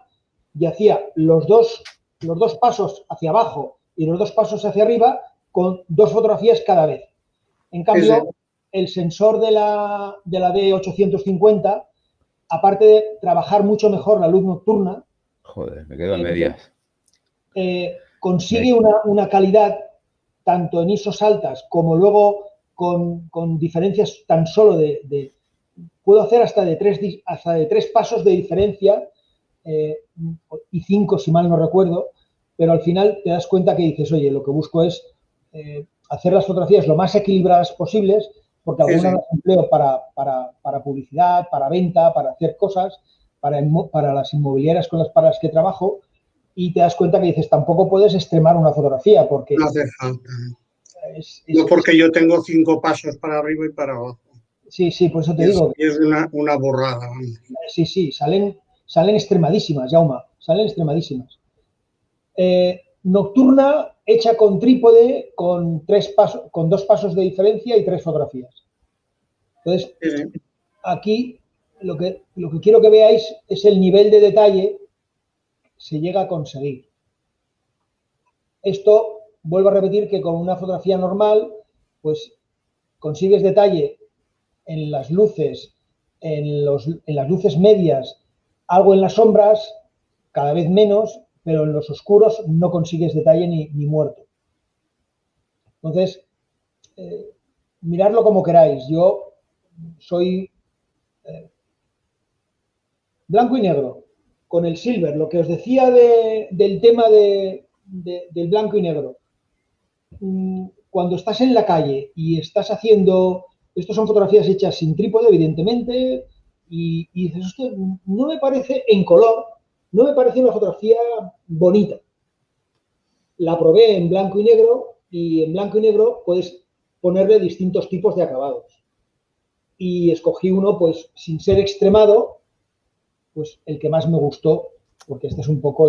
y hacía los dos pasos hacia abajo y los 2 pasos hacia arriba con 2 fotografías cada vez. En cambio, el sensor de la D850, aparte de trabajar mucho mejor la luz nocturna, joder, me quedo a medias. Consigue una calidad tanto en ISOs altas como luego con diferencias tan solo puedo hacer hasta de 3 pasos de diferencia y 5 si mal no recuerdo, pero al final te das cuenta que dices, oye, lo que busco es hacer las fotografías lo más equilibradas posibles, porque algunas las empleo para publicidad, para venta, para hacer cosas, para las inmobiliarias para las que trabajo, y te das cuenta que dices, tampoco puedes extremar una fotografía, porque... No hace falta. No, porque yo tengo 5 pasos para arriba y para abajo. Sí, por eso te digo. Es una borrada. Sí, salen extremadísimas, Jauma, salen extremadísimas. Nocturna hecha con trípode, con 2 pasos de diferencia y 3 fotografías. Entonces, aquí lo que quiero que veáis es el nivel de detalle que se llega a conseguir. Esto, vuelvo a repetir que con una fotografía normal, pues consigues detalle en las luces, en las luces medias, algo en las sombras, cada vez menos, pero en los oscuros no consigues detalle ni muerto. Entonces, miradlo como queráis. Yo soy blanco y negro, con el silver. Lo que os decía del tema del blanco y negro. Cuando estás en la calle y estás haciendo... Estas son fotografías hechas sin trípode, evidentemente, y dices, hostia, no me parece en color, no me parece una fotografía bonita. La probé en blanco y en blanco y negro puedes ponerle distintos tipos de acabados. Y escogí uno, pues, sin ser extremado, pues el que más me gustó, porque esta es un poco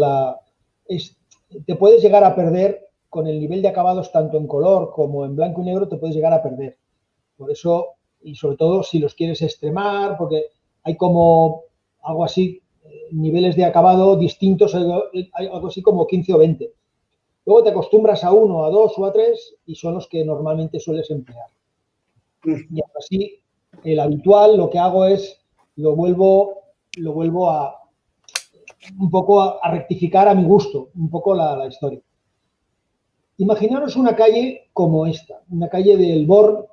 te puedes llegar a perder con el nivel de acabados, tanto en color como en blanco y negro, te puedes llegar a perder. Por eso, y sobre todo si los quieres extremar, porque hay como algo así, niveles de acabado distintos, hay algo así como 15 o 20. Luego te acostumbras a 1, a 2 o a 3 y son los que normalmente sueles emplear. Y así, el habitual, lo que hago es, lo vuelvo a un poco a rectificar a mi gusto, un poco la historia. Imaginaros una calle como esta, una calle de El Born,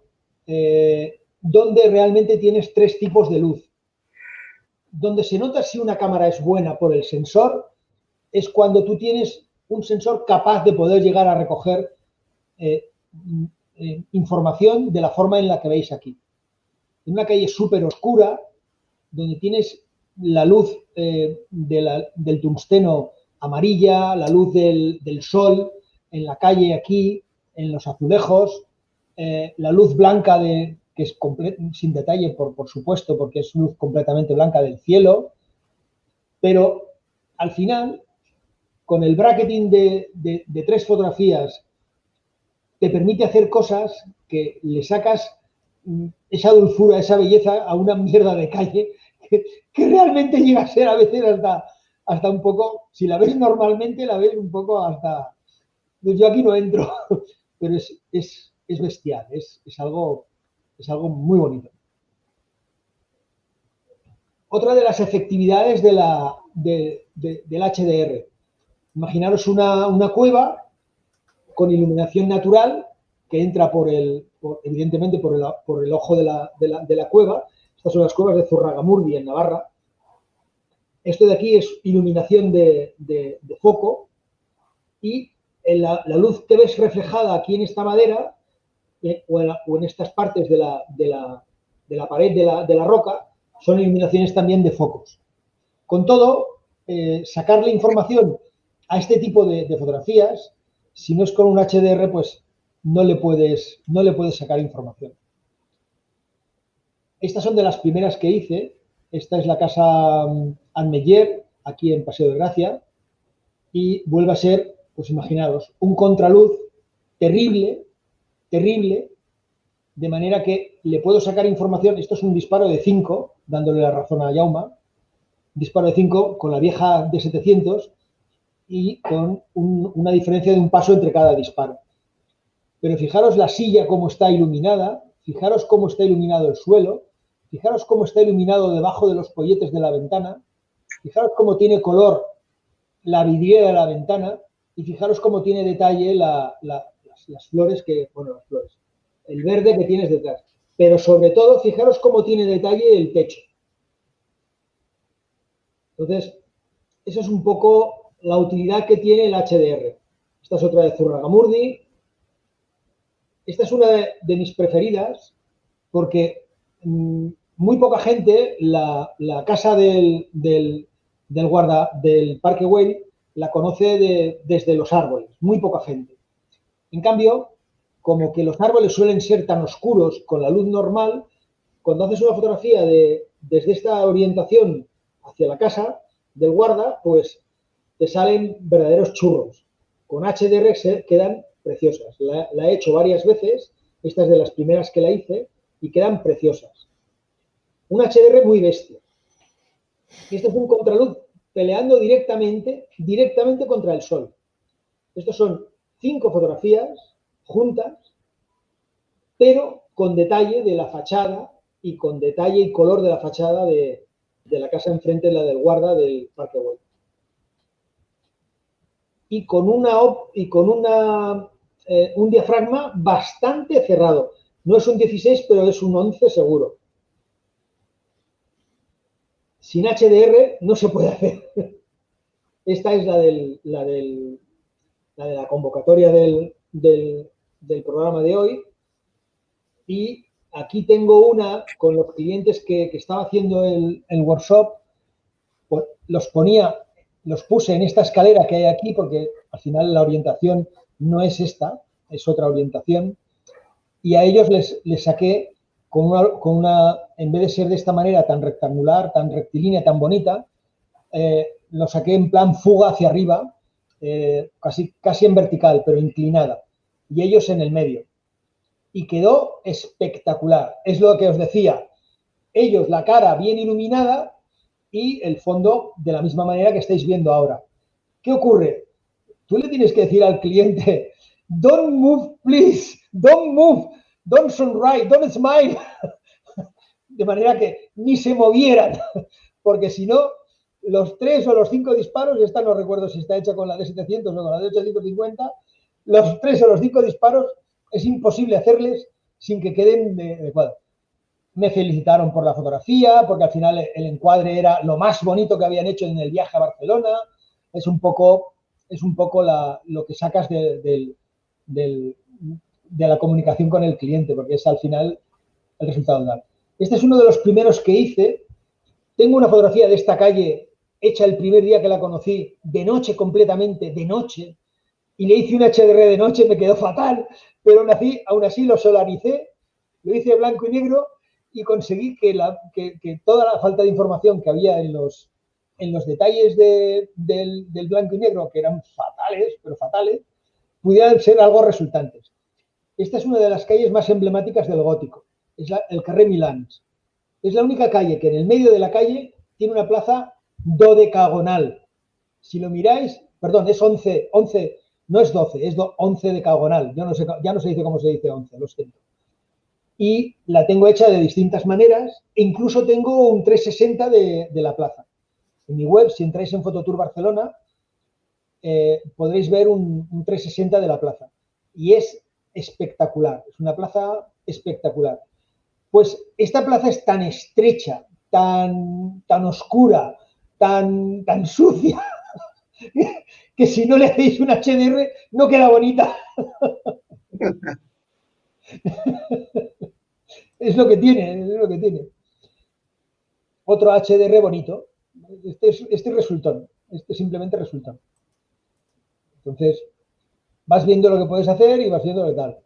donde realmente tienes 3 tipos de luz. Donde se nota si una cámara es buena por el sensor es cuando tú tienes un sensor capaz de poder llegar a recoger información de la forma en la que veis aquí. En una calle súper oscura, donde tienes la luz del tungsteno amarilla, la luz del sol, en la calle aquí, en los azulejos, la luz blanca que es sin detalle, por supuesto, porque es luz completamente blanca del cielo, pero al final, con el bracketing de 3 fotografías, te permite hacer cosas que le sacas esa dulzura, esa belleza a una mierda de calle que realmente llega a ser a veces hasta un poco, si la ves normalmente, la ves un poco hasta... Yo aquí no entro, pero es bestial, es algo muy bonito. Otra de las efectividades del HDR. Imaginaros una cueva con iluminación natural que entra evidentemente por el ojo de la cueva. Estas son las cuevas de Zurragamurdi, en Navarra. Esto de aquí es iluminación de foco y la luz que ves reflejada aquí en esta madera o en estas partes de la pared de la roca son iluminaciones también de focos. Con todo, sacarle información a este tipo de fotografías, si no es con un HDR, pues no le puedes sacar información. Estas son de las primeras que hice. Esta es la casa Anne Meyer, aquí en Paseo de Gracia, y vuelve a ser, pues imaginaros, un contraluz terrible, de manera que le puedo sacar información. Esto es un disparo de 5, dándole la razón a Jaume, disparo de 5 con la vieja de 700 y con una diferencia de un paso entre cada disparo. Pero fijaros la silla cómo está iluminada, fijaros cómo está iluminado el suelo, fijaros cómo está iluminado debajo de los polletes de la ventana, fijaros cómo tiene color la vidriera de la ventana y fijaros cómo tiene detalle las flores las flores, el verde que tienes detrás. Pero sobre todo, fijaros cómo tiene detalle el techo. Entonces, eso es un poco la utilidad que tiene el HDR. Esta es otra de Zurragamurdi. Esta es una de mis preferidas porque muy poca gente, la casa del guarda del Parque Güell la conoce desde los árboles, muy poca gente. En cambio, como que los árboles suelen ser tan oscuros con la luz normal, cuando haces una fotografía desde esta orientación hacia la casa del guarda, pues te salen verdaderos churros. Con HDR quedan preciosas. La he hecho varias veces, esta es de las primeras que la hice, y quedan preciosas. Un HDR muy bestia. Y este es un contraluz peleando directamente contra el sol. Estos son 5 fotografías juntas, pero con detalle de la fachada y con detalle y color de la fachada de la casa enfrente, la del guarda del Parque Güell. Y con un diafragma bastante cerrado. No es un 16, pero es un 11 seguro. Sin HDR no se puede hacer. Esta es la de la convocatoria del programa de hoy. Y aquí tengo una con los clientes que estaba haciendo el workshop. Pues los puse en esta escalera que hay aquí porque al final la orientación no es esta, es otra orientación. Y a ellos les saqué con una, en vez de ser de esta manera tan rectangular, tan rectilínea, tan bonita, lo saqué en plan fuga hacia arriba, casi en vertical, pero inclinada. Y ellos en el medio. Y quedó espectacular. Es lo que os decía. Ellos la cara bien iluminada y el fondo de la misma manera que estáis viendo ahora. ¿Qué ocurre? Tú le tienes que decir al cliente, don't move, please, don't move, don't sonride, don't smile. De manera que ni se movieran, porque si no, los 3 o los 5 disparos, esta no recuerdo si está hecha con la de 700 o con la de 850, los 3 o los 5 disparos es imposible hacerles sin que queden de cuadro. Me felicitaron por la fotografía, porque al final el encuadre era lo más bonito que habían hecho en el viaje a Barcelona. Es un poco lo que sacas de la comunicación con el cliente, porque es al final el resultado final. Este es uno de los primeros que hice. Tengo una fotografía de esta calle hecha el primer día que la conocí, de noche completamente, de noche, y le hice un HDR de noche, me quedó fatal, pero aún así lo solaricé, lo hice blanco y negro y conseguí que toda la falta de información que había en los detalles del blanco y negro, que eran fatales, pero fatales, pudieran ser algo resultantes. Esta es una de las calles más emblemáticas del gótico, es el Carré Milán. Es la única calle que en el medio de la calle tiene una plaza dodecagonal. Si lo miráis, perdón, es 11, no es 12, es 11 decagonal. Yo no sé, ya no se dice cómo se dice 11, lo siento. Y la tengo hecha de distintas maneras e incluso tengo un 360 de la plaza. En mi web, si entráis en Fototour Barcelona, podréis ver un 360 de la plaza. Y es espectacular, es una plaza espectacular. Pues esta plaza es tan estrecha, tan oscura, tan sucia, que si no le hacéis un HDR no queda bonita. Es lo que tiene, es lo que tiene. Otro HDR bonito. Este resultón. Este simplemente resultón. Entonces, vas viendo lo que puedes hacer y vas viendo lo que tal.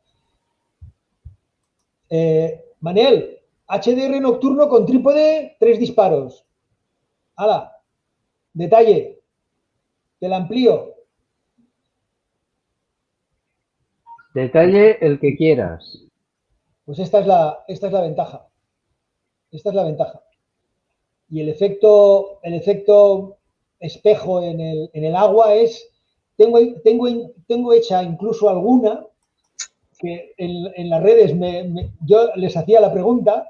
Manel, HDR nocturno con trípode, 3 disparos. ¡Hala! Detalle. Te la amplío. Detalle el que quieras. Pues esta es la ventaja. Esta es la ventaja. Y el efecto espejo en el agua es... Tengo hecha incluso alguna que en las redes yo les hacía la pregunta,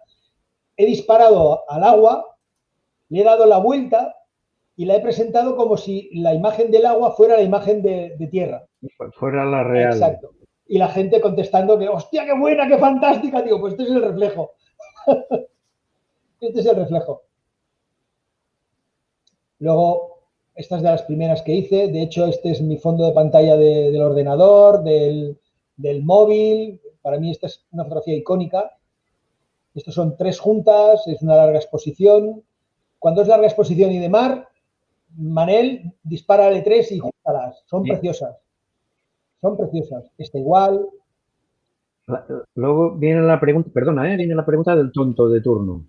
he disparado al agua, le he dado la vuelta y la he presentado como si la imagen del agua fuera la imagen de tierra. Fuera la real. Exacto. Y la gente contestando que, hostia, qué buena, qué fantástica. Digo, pues este es el reflejo. Este es el reflejo. Luego, esta es de las primeras que hice. De hecho, este es mi fondo de pantalla del ordenador, del móvil. Para mí esta es una fotografía icónica. Estos son 3 juntas, es una larga exposición. Cuando es larga exposición y de mar, Manel, dispárale 3 y júntalas. Son preciosas. Son preciosas. Esta igual. Luego viene la pregunta, perdona, viene la pregunta del tonto de turno.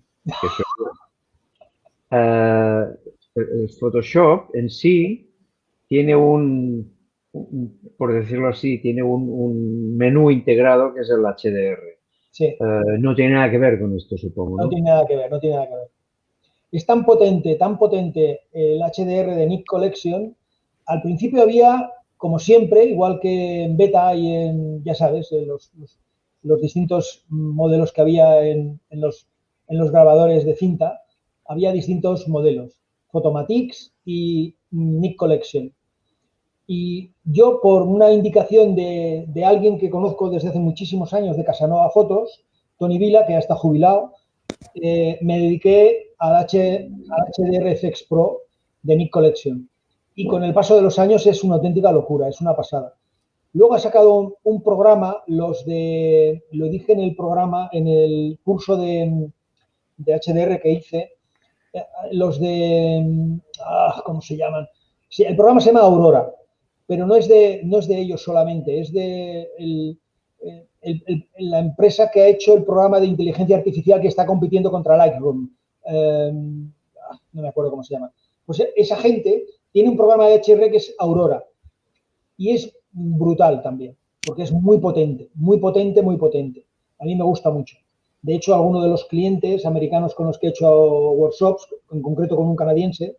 El Photoshop en sí tiene por decirlo así, tiene un menú integrado que es el HDR. Sí. No tiene nada que ver con esto, supongo, ¿no? No tiene nada que ver, no tiene nada que ver. Es tan potente el HDR de Nik Collection. Al principio había, como siempre, igual que en beta y en, ya sabes, los distintos modelos que había en los grabadores de cinta, había distintos modelos, Photomatix y Nik Collection. Y yo, por una indicación de alguien que conozco desde hace muchísimos años, de Casanova Fotos, Tony Vila, que ya está jubilado, me dediqué al HDR FX Pro de Nik Collection. Y con el paso de los años es una auténtica locura, es una pasada. Luego ha sacado un programa, lo dije en el programa, en el curso de HDR que hice, ¿cómo se llaman? Sí, el programa se llama Aurora, pero no es de ellos solamente, es de la empresa que ha hecho el programa de inteligencia artificial que está compitiendo contra Lightroom. No me acuerdo cómo se llama. Pues esa gente tiene un programa de HDR que es Aurora y es brutal también, porque es muy potente, muy potente, muy potente. A mí me gusta mucho. De hecho, algunos de los clientes americanos con los que he hecho workshops, en concreto con un canadiense,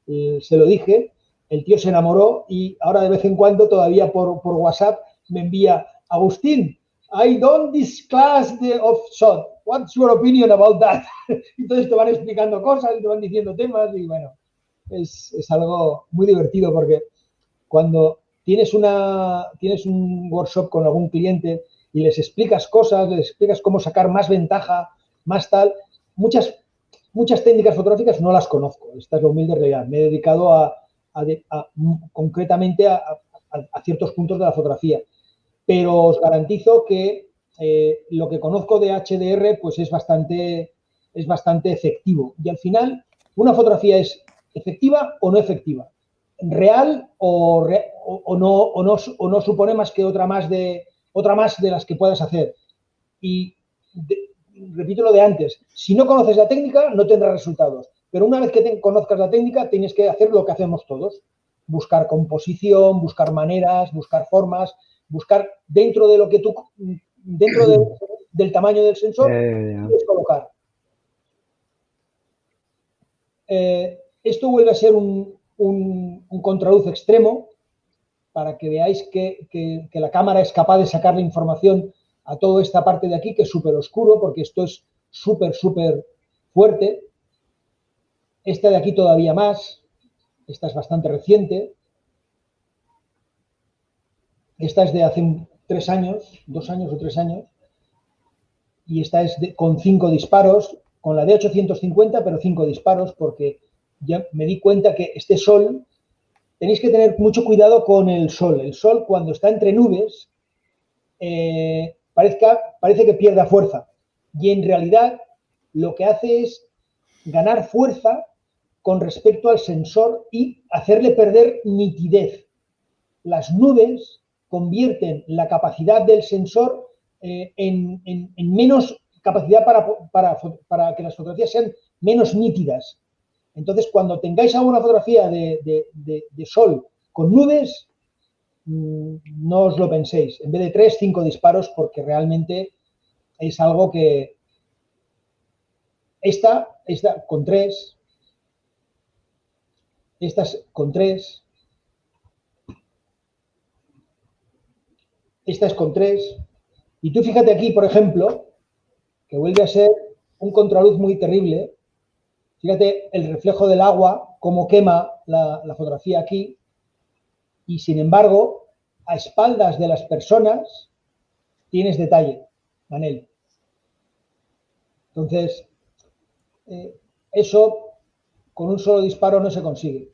se lo dije, el tío se enamoró y ahora de vez en cuando todavía por WhatsApp me envía, Agustín, I don't discuss the offshot. What's your opinion about that? Entonces te van explicando cosas, te van diciendo temas y bueno, es algo muy divertido porque cuando tienes un workshop con algún cliente y les explicas cosas, les explicas cómo sacar más ventaja, más tal, muchas técnicas fotográficas no las conozco. Esta es la humilde realidad. Me he dedicado concretamente a ciertos puntos de la fotografía. Pero os garantizo que lo que conozco de HDR pues es bastante efectivo. Y al final, una fotografía es efectiva o no efectiva. real o no supone más que otra más de las que puedas hacer. Y repito lo de antes, si no conoces la técnica no tendrás resultados, pero una vez que conozcas la técnica tienes que hacer lo que hacemos todos, buscar composición, buscar maneras, buscar formas, buscar dentro de lo que tú, del tamaño del sensor, quieres colocar. Esto vuelve a ser un contraluz extremo para que veáis que la cámara es capaz de sacar la información a toda esta parte de aquí, que es súper oscuro, porque esto es súper fuerte. Esta de aquí todavía más. Esta es bastante reciente. Esta es de hace 3 años, 2 años o 3 años. Y esta es con 5 disparos, con la D850, pero 5 disparos, porque ya me di cuenta que este sol, tenéis que tener mucho cuidado con el sol. El sol, cuando está entre nubes, parece que pierda fuerza. Y en realidad lo que hace es ganar fuerza con respecto al sensor y hacerle perder nitidez. Las nubes convierten la capacidad del sensor en menos capacidad para que las fotografías sean menos nítidas. Entonces, cuando tengáis alguna fotografía de sol con nubes, no os lo penséis. En vez de 3, 5 disparos, porque realmente es algo que... Esta con 3, estas con 3, esta es con 3, y tú fíjate aquí, por ejemplo, que vuelve a ser un contraluz muy terrible. Fíjate el reflejo del agua, cómo quema la fotografía aquí, y sin embargo, a espaldas de las personas tienes detalle, Manel. Entonces, eso con un solo disparo no se consigue.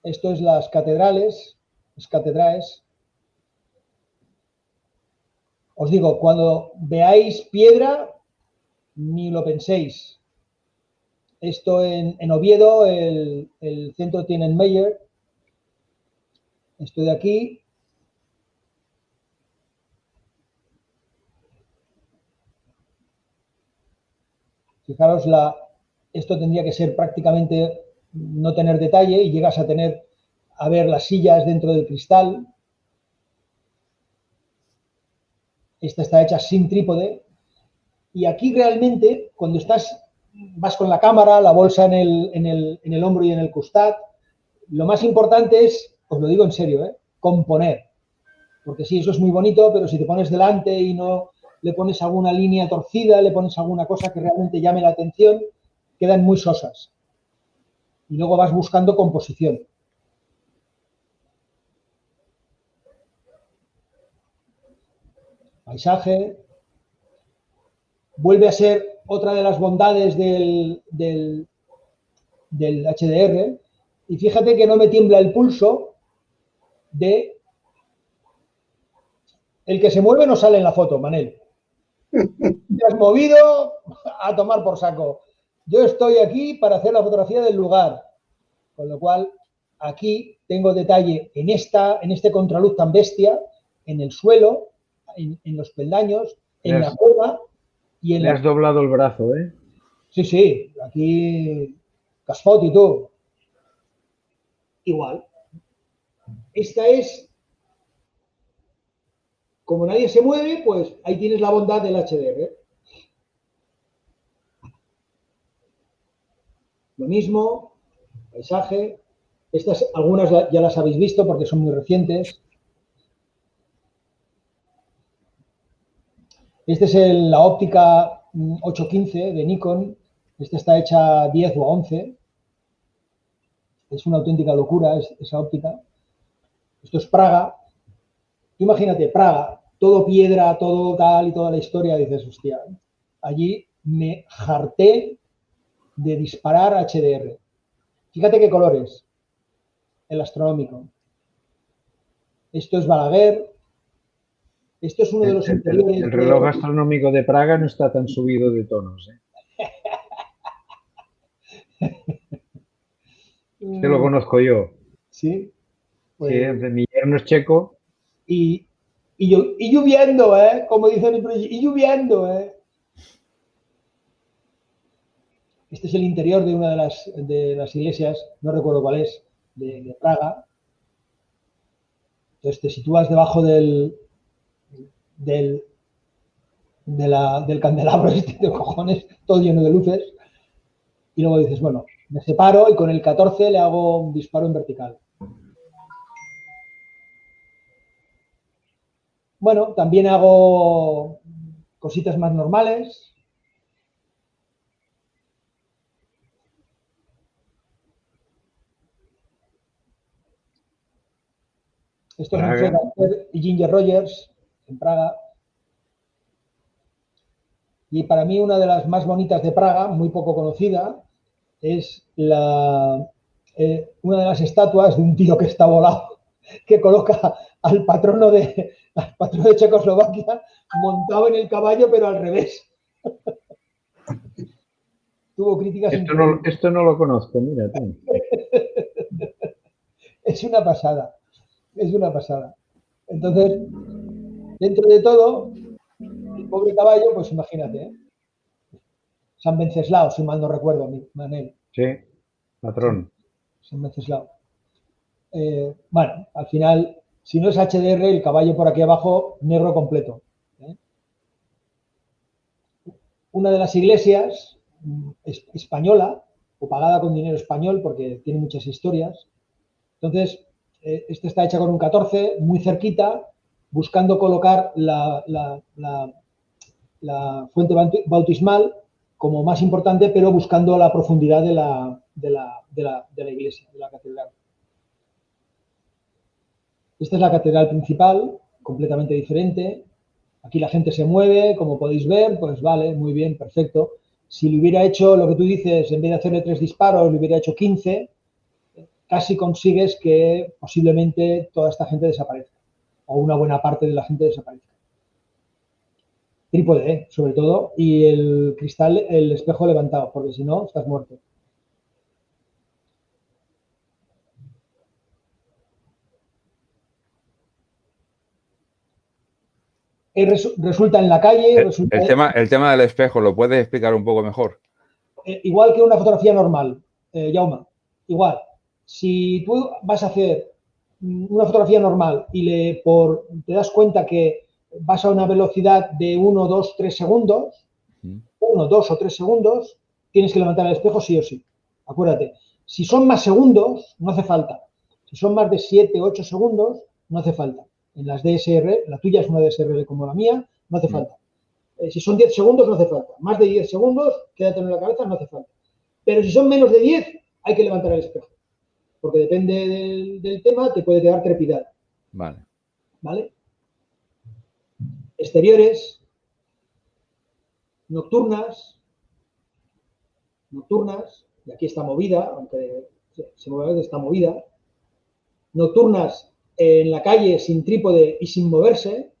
Esto es las catedrales, Os digo, cuando veáis piedra, ni lo penséis. Esto en Oviedo, el centro Tienenmeyer. Esto de aquí. Fijaros, esto tendría que ser prácticamente no tener detalle y llegas a ver las sillas dentro del cristal. Esta está hecha sin trípode. Y aquí realmente, cuando vas con la cámara, la bolsa en el hombro y en el costat, lo más importante es, os lo digo en serio, componer. Porque sí, eso es muy bonito, pero si te pones delante y no le pones alguna línea torcida, le pones alguna cosa que realmente llame la atención, quedan muy sosas. Y luego vas buscando composición. Paisaje. Vuelve a ser otra de las bondades del HDR. Y fíjate que no me tiembla el pulso de... El que se mueve no sale en la foto, Manel. Te has movido a tomar por saco. Yo estoy aquí para hacer la fotografía del lugar. Con lo cual, aquí tengo detalle en este contraluz tan bestia, en el suelo, en los peldaños, en la cueva y en Le has doblado el brazo, ¿eh? Sí, aquí Casfot y tú. Igual. Esta es, como nadie se mueve, pues ahí tienes la bondad del HDR. Lo mismo, paisaje. Estas, algunas ya las habéis visto porque son muy recientes. Esta es la óptica 815 de Nikon. Esta está hecha a 10 o a 11. Es una auténtica locura esa óptica. Esto es Praga. Tú imagínate, Praga, todo piedra, todo tal y toda la historia. Dices, hostia, allí me harté de disparar HDR. Fíjate qué colores. El astronómico. Esto es Balaguer. Esto es uno de los interiores. El reloj astronómico de Praga no está tan subido de tonos, ¿eh? Este lo conozco yo. Sí. Pues, Siempre, mi yerno es checo. y lloviendo, ¿eh? Como dice mi proyecto, y lloviendo, ¿eh? Este es el interior de una de las iglesias, no recuerdo cuál es, de Praga. Entonces te sitúas debajo del candelabro este de cojones, todo lleno de luces, y luego dices, bueno, me separo y con el 14 le hago un disparo en vertical. Bueno, también hago cositas más normales. Esto es un Fred Astaire y Ginger Rogers en Praga. Y para mí una de las más bonitas de Praga, muy poco conocida, es una de las estatuas de un tío que está volado, que coloca al patrono de Checoslovaquia montado en el caballo, pero al revés. Tuvo críticas increíbles. Esto no lo conozco, mira tú. Es una pasada, es una pasada. Entonces, dentro de todo, el pobre caballo, pues imagínate, ¿eh? San Venceslao, si mal no recuerdo, Manel. Sí, patrón. San Venceslao. Bueno, al final, si no es HDR, el caballo por aquí abajo, negro completo. Una de las iglesias española, o pagada con dinero español, porque tiene muchas historias. Entonces, esta está hecha con un 14, muy cerquita, buscando colocar la fuente bautismal como más importante, pero buscando la profundidad de la iglesia, de la catedral. Esta es la catedral principal, completamente diferente. Aquí la gente se mueve, como podéis ver, pues vale, muy bien, perfecto. Si le hubiera hecho lo que tú dices, en vez de hacerle 3 disparos, le hubiera hecho 15, casi consigues que posiblemente toda esta gente desaparezca, o una buena parte de la gente desaparezca. Trípode, sobre todo, y el cristal, el espejo levantado, porque si no, estás muerto. Resulta en la calle. El tema del espejo, ¿lo puedes explicar un poco mejor? Igual que una fotografía normal, Jaume, igual. Si tú vas a hacer una fotografía normal y te das cuenta que vas a una velocidad de 1, 2, 3 segundos, 1, 2 o 3 segundos, tienes que levantar el espejo sí o sí. Acuérdate, si son más segundos, no hace falta. Si son más de 7, 8 segundos, no hace falta. En las DSR, la tuya es una DSR como la mía, no hace falta. Si son 10 segundos, no hace falta. Más de 10 segundos, quédate en la cabeza, no hace falta. Pero si son menos de 10, hay que levantar el espejo. Porque depende del tema, te puede quedar trepidado. Vale. ¿Vale? Exteriores, nocturnas, y aquí está movida, aunque se mueve, está movida. Nocturnas en la calle sin trípode y sin moverse.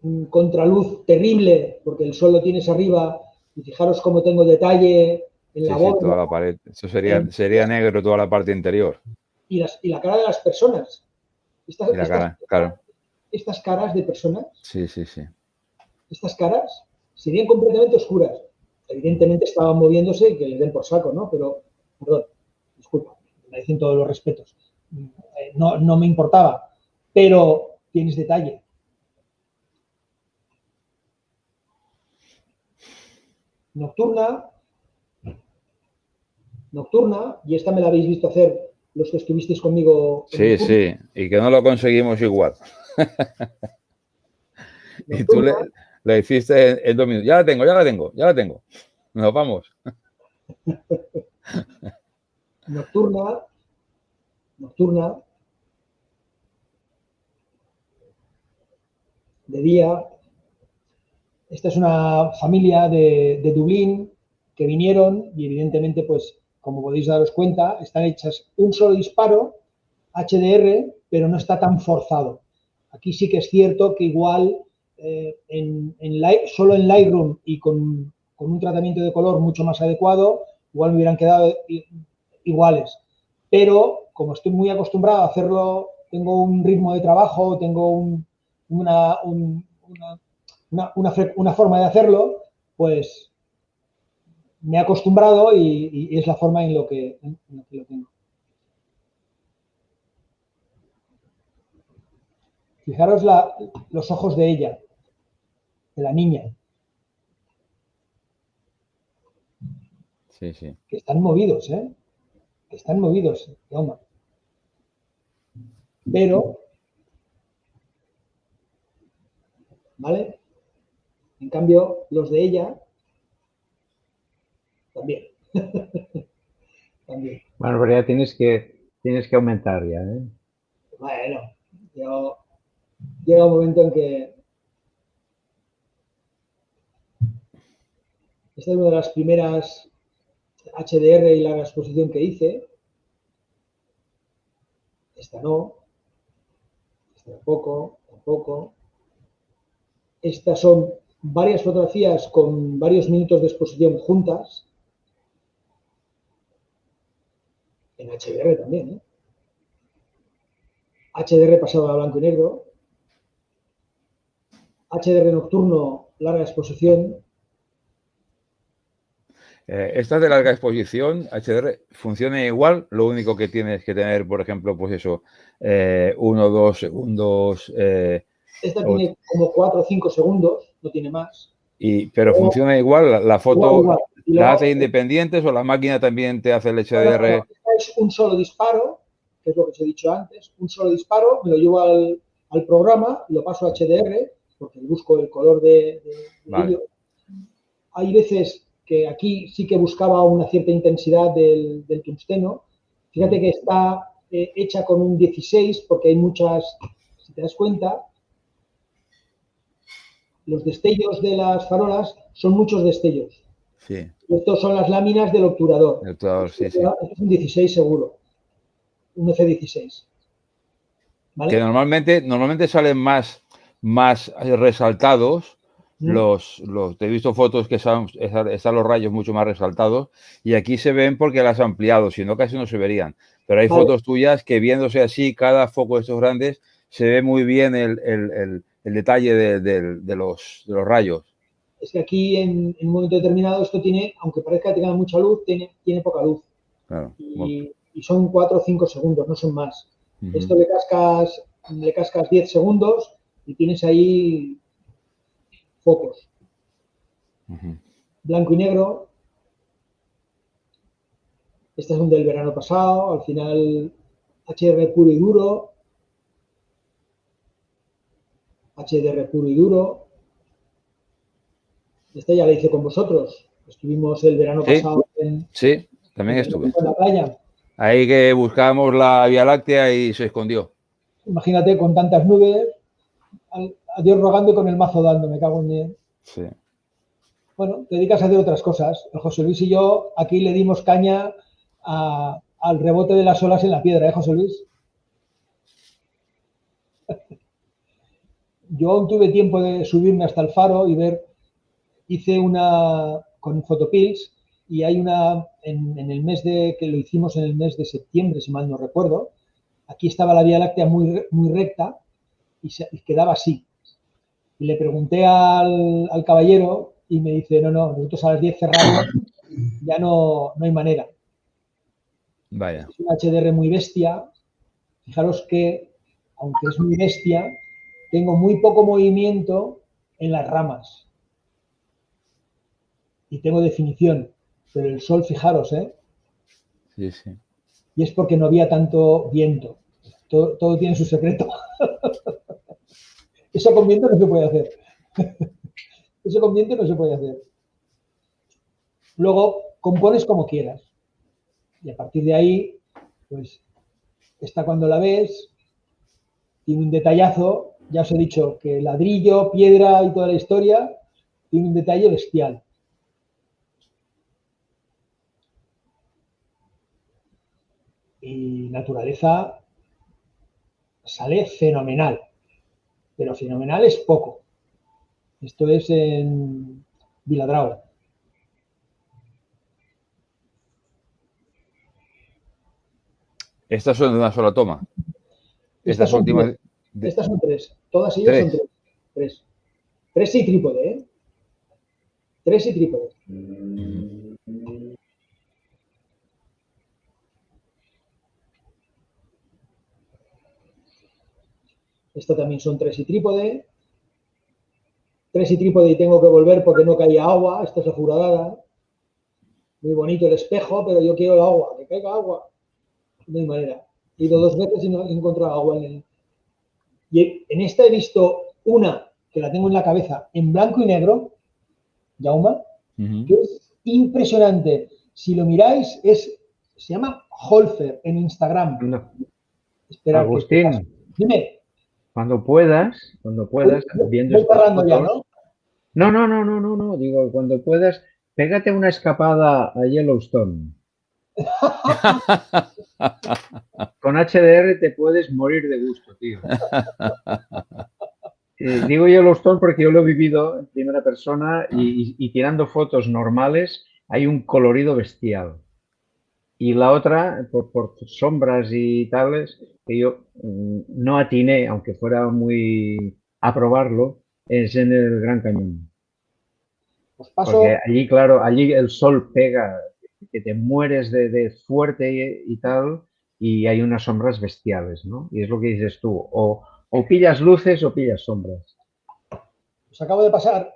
Un contraluz terrible, porque el sol lo tienes arriba, y fijaros cómo tengo detalle en la bóveda. Sí, toda la pared. Eso sería negro toda la parte interior. Y la cara de las personas. Claro. Estas caras de personas. Sí. Estas caras serían completamente oscuras. Evidentemente estaban moviéndose y que les den por saco, ¿no? Pero, perdón, disculpa, me dicen todos los respetos. No me importaba, pero tienes detalle. Nocturna, y esta me la habéis visto hacer los que estuvisteis conmigo. Sí, y que no lo conseguimos igual. Y tú le hiciste en 2 minutos. Ya la tengo. Nos vamos. Nocturna. De día. Esta es una familia de Dublín que vinieron y evidentemente, pues, como podéis daros cuenta, están hechas un solo disparo, HDR, pero no está tan forzado. Aquí sí que es cierto que igual solo en Lightroom y con un tratamiento de color mucho más adecuado, igual me hubieran quedado iguales. Pero como estoy muy acostumbrado a hacerlo, tengo un ritmo de trabajo, tengo una forma de hacerlo, pues me he acostumbrado y es la forma en lo que lo tengo. Fijaros los ojos de ella, de la niña, Sí, sí. que están movidos, ¿eh? Que están movidos, toma. Pero, ¿vale? En cambio, los de ella también. También. Bueno, pero ya tienes que aumentar ya, ¿eh? Bueno, llega un momento en que esta es una de las primeras HDR y larga exposición que hice. Esta no. Esta tampoco, tampoco. Estas son varias fotografías con varios minutos de exposición juntas. En HDR también, ¿eh? HDR pasado a blanco y negro. HDR nocturno, larga exposición. Estas de larga exposición, HDR, funciona igual, lo único que tienes que tener, por ejemplo, pues eso, 1 o 2 segundos. Esta tiene como 4 o 5 segundos, no tiene más. Pero funciona igual, la foto, igual. ¿la hace independientes o la máquina también te hace el HDR? No, esta es un solo disparo, que es lo que os he dicho antes, un solo disparo, me lo llevo al programa, lo paso a HDR, porque busco el color de Vale. ello. Hay veces que aquí sí que buscaba una cierta intensidad del tungsteno. Fíjate que está hecha con un 16, porque hay muchas, si te das cuenta, los destellos de las farolas son muchos destellos. Sí. Estos son las láminas del obturador. El obturador, sí, sí. Esto es un 16 seguro, un F16. ¿Vale? Que normalmente salen más resaltados. Te he visto fotos que están los rayos mucho más resaltados y aquí se ven porque las has ampliado, si no casi no se verían. Pero hay fotos tuyas que viéndose así, cada foco de estos grandes, se ve muy bien el detalle de los rayos. Es que aquí en un momento determinado esto tiene, aunque parezca que tenga mucha luz, tiene poca luz. Claro. Y son 4 o 5 segundos, no son más. Esto le cascas 10 segundos y tienes ahí focos. Blanco y negro. Este es un del verano pasado. Al final, HDR puro y duro. HDR puro y duro. Esta ya la hice con vosotros. Estuvimos el verano pasado Sí, también estuve. En la playa. Ahí que buscábamos la Vía Láctea y se escondió. Imagínate con tantas nubes, a Dios rogando y con el mazo dando, me cago en él. Sí. Bueno, te dedicas a hacer otras cosas. El José Luis y yo aquí le dimos caña al rebote de las olas en la piedra, ¿eh, José Luis? Yo aún tuve tiempo de subirme hasta el faro y ver, hice una con Photopills y hay una en el mes que lo hicimos en el mes de septiembre, si mal no recuerdo. Aquí estaba la Vía Láctea muy recta y quedaba así. Y le pregunté al caballero y me dice, no, nosotros a las 10 cerramos, ya no hay manera. Vaya. Es un HDR muy bestia. Fijaros que, aunque es muy bestia, tengo muy poco movimiento en las ramas. Y tengo definición. Pero el sol, fijaros, ¿eh? Sí, sí. Y es porque no había tanto viento. Todo tiene su secreto. Eso con viento no se puede hacer. Eso con viento no se puede hacer. Luego, compones como quieras. Y a partir de ahí, pues, esta cuando la ves, tiene un detallazo. Ya os he dicho que ladrillo, piedra y toda la historia, tiene un detalle bestial. Y naturaleza sale fenomenal. Pero fenomenal es poco. Esto es en Viladrau. Estas son de una sola toma. Estas son últimas. Estas son 3. Todas ellas son 3. 3 y trípode, ¿eh? 3 y trípode. Esta también son 3 y trípode. 3 y trípode y tengo que volver porque no caía agua. Esta es la furadada. Muy bonito el espejo, pero yo quiero el agua. Que caiga agua. No hay manera. He ido 2 veces y no he encontrado agua en el... Y en esta he visto una que la tengo en la cabeza en blanco y negro, Jaume, que es impresionante. Si lo miráis, se llama Holfer en Instagram. No. Espera, Agustín, dime. cuando puedas, viendo Voy parando ya, ¿no? No, digo, cuando puedas, pégate una escapada a Yellowstone. Con HDR te puedes morir de gusto, tío. Digo Yellowstone porque yo lo he vivido en primera persona y tirando fotos normales hay un colorido bestial. Y la otra, por sombras y tales, que yo no atiné, aunque fuera muy a probarlo, es en el Gran Cañón. Os paso... Porque allí, claro, allí el sol pega, que te mueres de fuerte y tal, y hay unas sombras bestiales, ¿no? Y es lo que dices tú, o pillas luces o pillas sombras. Os acabo de pasar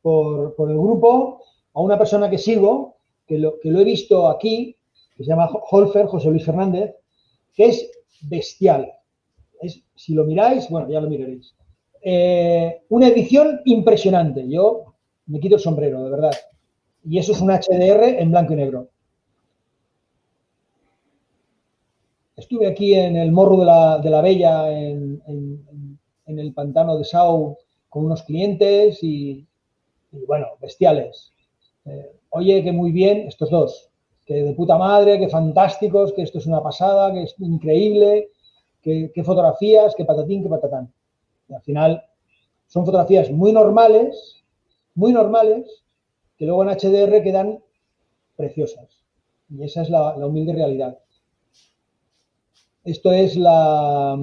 por el grupo a una persona que sigo, que lo he visto aquí, que se llama Holfer, José Luis Fernández, que es bestial. Si lo miráis, bueno, ya lo miraréis. Una edición impresionante. Yo me quito el sombrero, de verdad. Y eso es un HDR en blanco y negro. Estuve aquí en el Morro de la Bella, en el pantano de Sau, con unos clientes y bueno, bestiales. Oye, que muy bien, estos dos, que de puta madre, que fantásticos, que esto es una pasada, que es increíble, que fotografías, que patatín, que patatán. Y al final son fotografías muy normales, que luego en HDR quedan preciosas. Y esa es la humilde realidad. Esto es la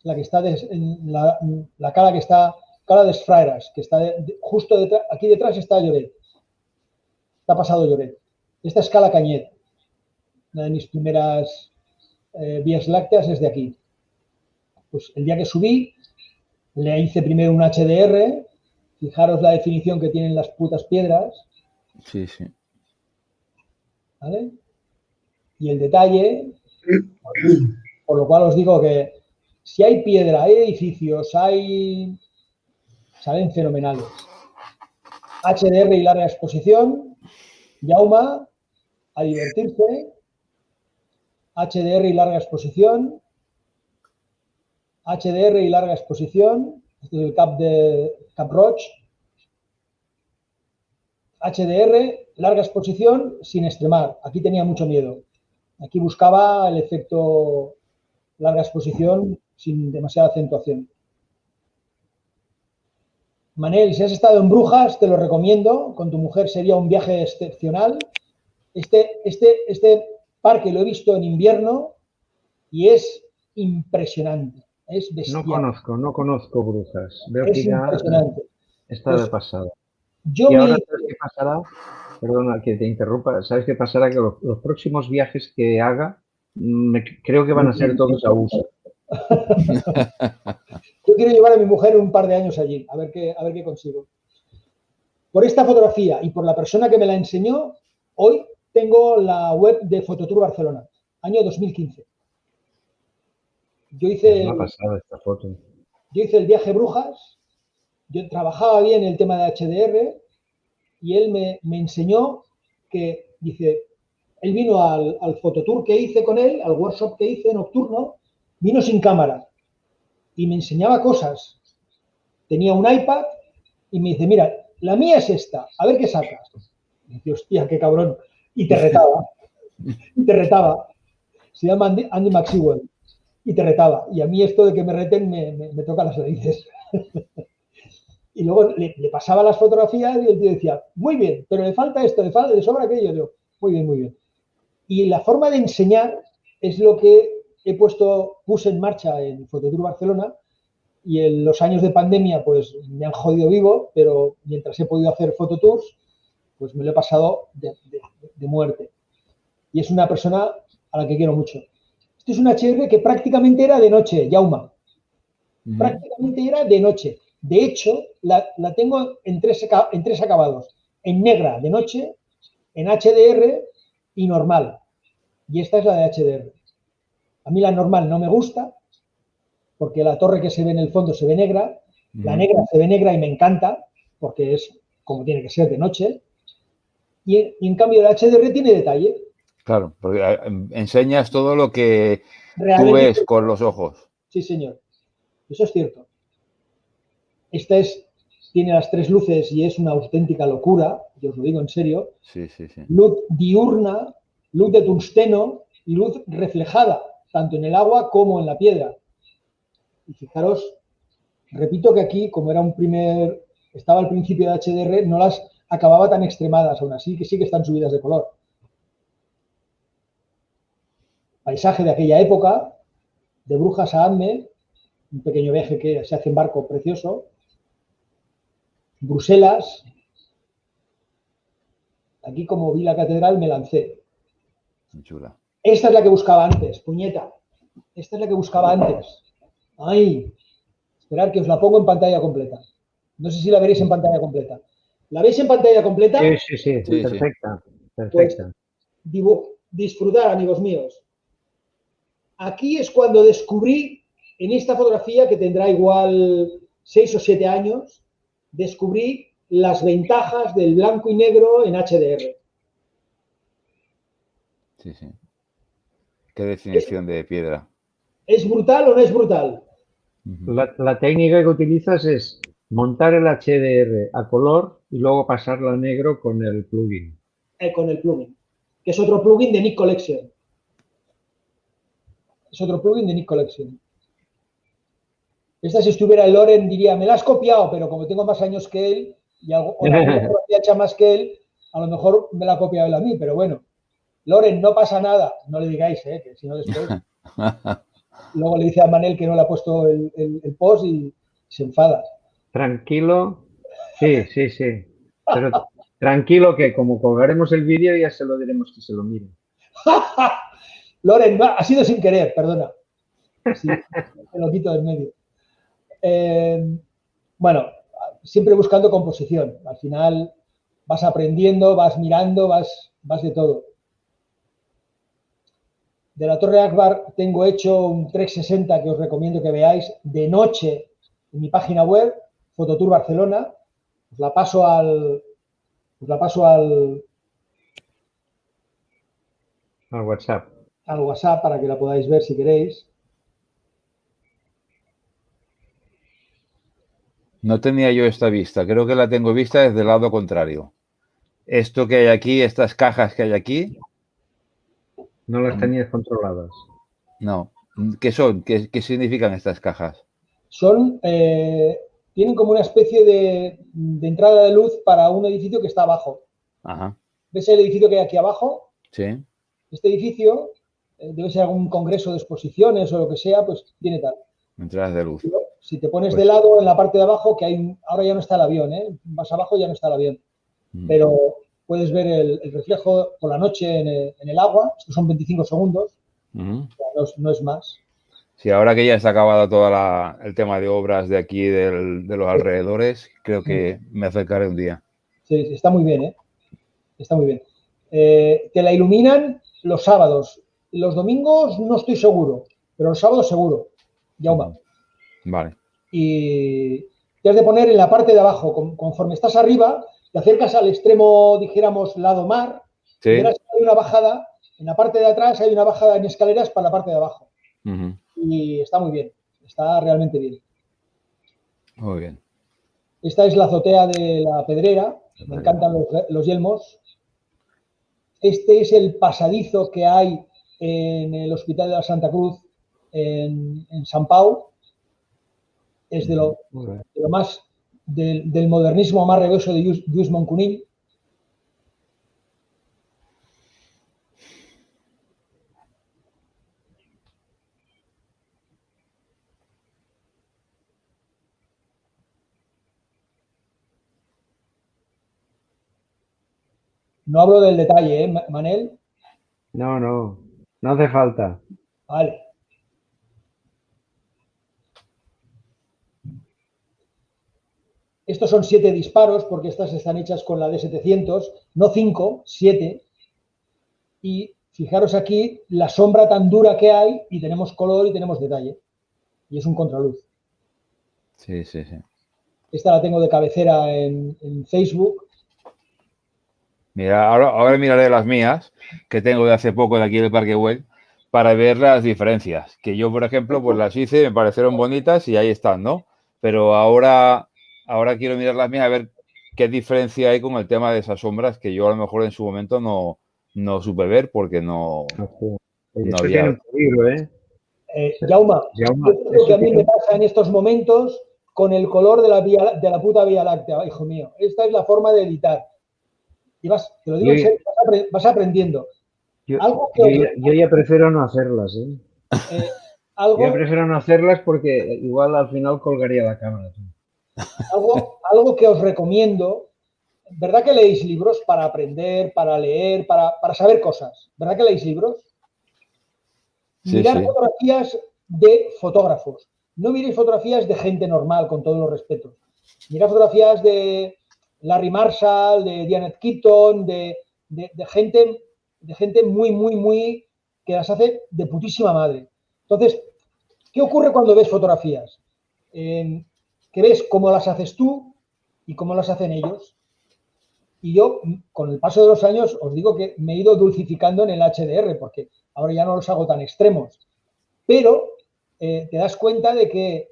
que está, la cara que está, cara de Frairas, que está justo detrás, aquí detrás está Lloret. Está pasado Lloret. Esta es Cala Cañet. Una de mis primeras vías lácteas es de aquí. Pues el día que subí, le hice primero un HDR. Fijaros la definición que tienen las putas piedras. Sí, sí. ¿Vale? Y el detalle, por lo cual os digo que si hay piedra, hay edificios, salen fenomenales. HDR y larga exposición, Jaume, a divertirse. HDR y larga exposición. HDR y larga exposición. Este es el Cap Roig. HDR, larga exposición sin extremar. Aquí tenía mucho miedo. Aquí buscaba el efecto larga exposición sin demasiada acentuación. Manel, si has estado en Brujas, te lo recomiendo. Con tu mujer sería un viaje excepcional. Este parque lo he visto en invierno y es impresionante. Es bestial. No conozco Brujas. Veo es que ya impresionante. está de pasada. Y ahora, ¿sabes qué pasará? Perdona que te interrumpa. ¿Sabes qué pasará? Que los próximos viajes que haga, creo que van a ser todos a USA. Yo quiero llevar a mi mujer un par de años allí, a ver qué consigo. Por esta fotografía y por la persona que me la enseñó, hoy tengo la web de Fototour Barcelona, año 2015. Yo hice el viaje Brujas, yo trabajaba bien el tema de HDR y él me enseñó que, dice, él vino al Fototour que hice con él, al workshop que hice nocturno, vino sin cámara y me enseñaba cosas. Tenía un iPad y me dice, mira, la mía es esta, a ver qué sacas. Y dice, hostia, qué cabrón. Y te retaba. Se llama Andy Maxwell. Y te retaba. Y a mí esto de que me reten me toca las narices. Y luego le pasaba las fotografías y el tío decía, muy bien, pero le falta esto, le sobra aquello. Yo digo, muy bien, muy bien. Y la forma de enseñar es lo que puse en marcha en Fototour Barcelona, y en los años de pandemia pues me han jodido vivo, pero mientras he podido hacer fototours, pues me lo he pasado de muerte. Y es una persona a la que quiero mucho. Esto es una HR que prácticamente era de noche, Jauma. Prácticamente era de noche. De hecho, la tengo en tres acabados. En negra de noche, en HDR y normal. Y esta es la de HDR. A mí la normal no me gusta, porque la torre que se ve en el fondo se ve negra. La negra se ve negra y me encanta, porque es como tiene que ser de noche. Y en cambio la HDR tiene detalle. Claro, porque enseñas todo lo que tú ves con los ojos. Sí, señor. Eso es cierto. Esta tiene las tres luces y es una auténtica locura, yo os lo digo en serio. Sí, sí, sí. Luz diurna, luz de tungsteno y luz reflejada, tanto en el agua como en la piedra. Y fijaros, repito que aquí, como estaba al principio de HDR, no las acababa tan extremadas, aún así que sí que están subidas de color. Paisaje de aquella época, de Brujas a Adme, un pequeño viaje que se hace en barco precioso. Bruselas. Aquí, como vi la catedral, me lancé. Muy chula. Esta es la que buscaba antes, puñeta. Esta es la que buscaba antes. ¡Ay! Esperad que os la pongo en pantalla completa. No sé si la veréis en pantalla completa. ¿La veis en pantalla completa? Sí, perfecta. Pues disfrutar, amigos míos. Aquí es cuando descubrí, en esta fotografía, que tendrá igual 6 o 7 años, descubrí las ventajas del blanco y negro en HDR. Sí, sí. Qué definición de piedra. ¿Es brutal o no es brutal? La técnica que utilizas es montar el HDR a color y luego pasarlo a negro con el plugin. Con el plugin, que es otro plugin de Nik Collection. Es otro plugin de Nik Collection. Esta, si estuviera el Loren, diría, me la has copiado, pero como tengo más años que él, y alguna fotografía hecha más que él, a lo mejor me la ha copiado él a mí, pero bueno. Loren, no pasa nada. No le digáis, que si no después... Luego le dice a Manel que no le ha puesto el post y se enfada. Tranquilo. Sí. Pero tranquilo que como colgaremos el vídeo ya se lo diremos que se lo miren. Loren, ha sido sin querer, perdona. Sí, me lo quito del medio. Bueno, siempre buscando composición. Al final vas aprendiendo, vas mirando, vas de todo. De la Torre Akbar tengo hecho un 360 que os recomiendo que veáis de noche en mi página web, Fototour Barcelona. Os la paso al WhatsApp. Al WhatsApp para que la podáis ver si queréis. No tenía yo esta vista, creo que la tengo vista desde el lado contrario. Esto que hay aquí, estas cajas que hay aquí. No las tenías controladas. No. ¿Qué son? ¿Qué significan estas cajas? Tienen como una especie de entrada de luz para un edificio que está abajo. Ajá. ¿Ves el edificio que hay aquí abajo? Sí. Este edificio debe ser algún congreso de exposiciones o lo que sea, pues tiene tal. Entradas de luz. Pero si te pones de lado en la parte de abajo, que ahora ya no está el avión, más abajo ya no está el avión. Pero puedes ver el reflejo por la noche en el agua. Estos son 25 segundos. O sea, no es más. Sí, ahora que ya está acabado todo el tema de obras de aquí, de los alrededores, creo que me acercaré un día. Sí, está muy bien, Está muy bien. Te la iluminan los sábados. Los domingos no estoy seguro, pero los sábados seguro. Jauma. Vale. Y te has de poner en la parte de abajo. Conforme estás arriba, te acercas al extremo, dijéramos, lado mar. Sí. Y verás que hay una bajada. En la parte de atrás hay una bajada en escaleras para la parte de abajo. Y está muy bien. Está realmente bien. Muy bien. Esta es la azotea de la Pedrera. Me encantan los yelmos. Este es el pasadizo que hay en el Hospital de la Santa Cruz en San Pau. Es de lo más del modernismo más reverso de Lluís Moncunill. No hablo del detalle, ¿eh, Manel? No, no, no hace falta. Vale. Estos son 7 disparos, porque estas están hechas con la D700, no 5, 7. Y fijaros aquí la sombra tan dura que hay, y tenemos color y tenemos detalle. Y es un contraluz. Sí, sí, sí. Esta la tengo de cabecera en Facebook. Mira, ahora miraré las mías, que tengo de hace poco de aquí del Parque Güell, para ver las diferencias. Que yo, por ejemplo, pues las hice, me parecieron bonitas y ahí están, ¿no? Pero ahora quiero mirar las mías a ver qué diferencia hay con el tema de esas sombras que yo a lo mejor en su momento no supe ver porque no Eso había... tiene un peligro, ¿eh? Jauma, Jauma, yo creo que a mí me pasa en estos momentos con el color de la puta Vía Láctea, hijo mío. Esta es la forma de editar. Y te lo digo en serio, vas aprendiendo. Yo ya prefiero no hacerlas, ¿eh? Yo prefiero no hacerlas porque igual al final colgaría la cámara. Algo que os recomiendo, ¿verdad que leéis libros para aprender, para leer, para saber cosas? ¿Verdad que leéis libros? Sí, Mirad sí. fotografías de fotógrafos. No miréis fotografías de gente normal, con todos los respetos. Mirad fotografías de Larry Marshall, de Janet Keaton, de gente muy, muy, muy que las hace de putísima madre. Entonces, ¿qué ocurre cuando ves fotografías? Que ves cómo las haces tú y cómo las hacen ellos. Y yo, con el paso de los años, os digo que me he ido dulcificando en el HDR, porque ahora ya no los hago tan extremos. Pero te das cuenta de que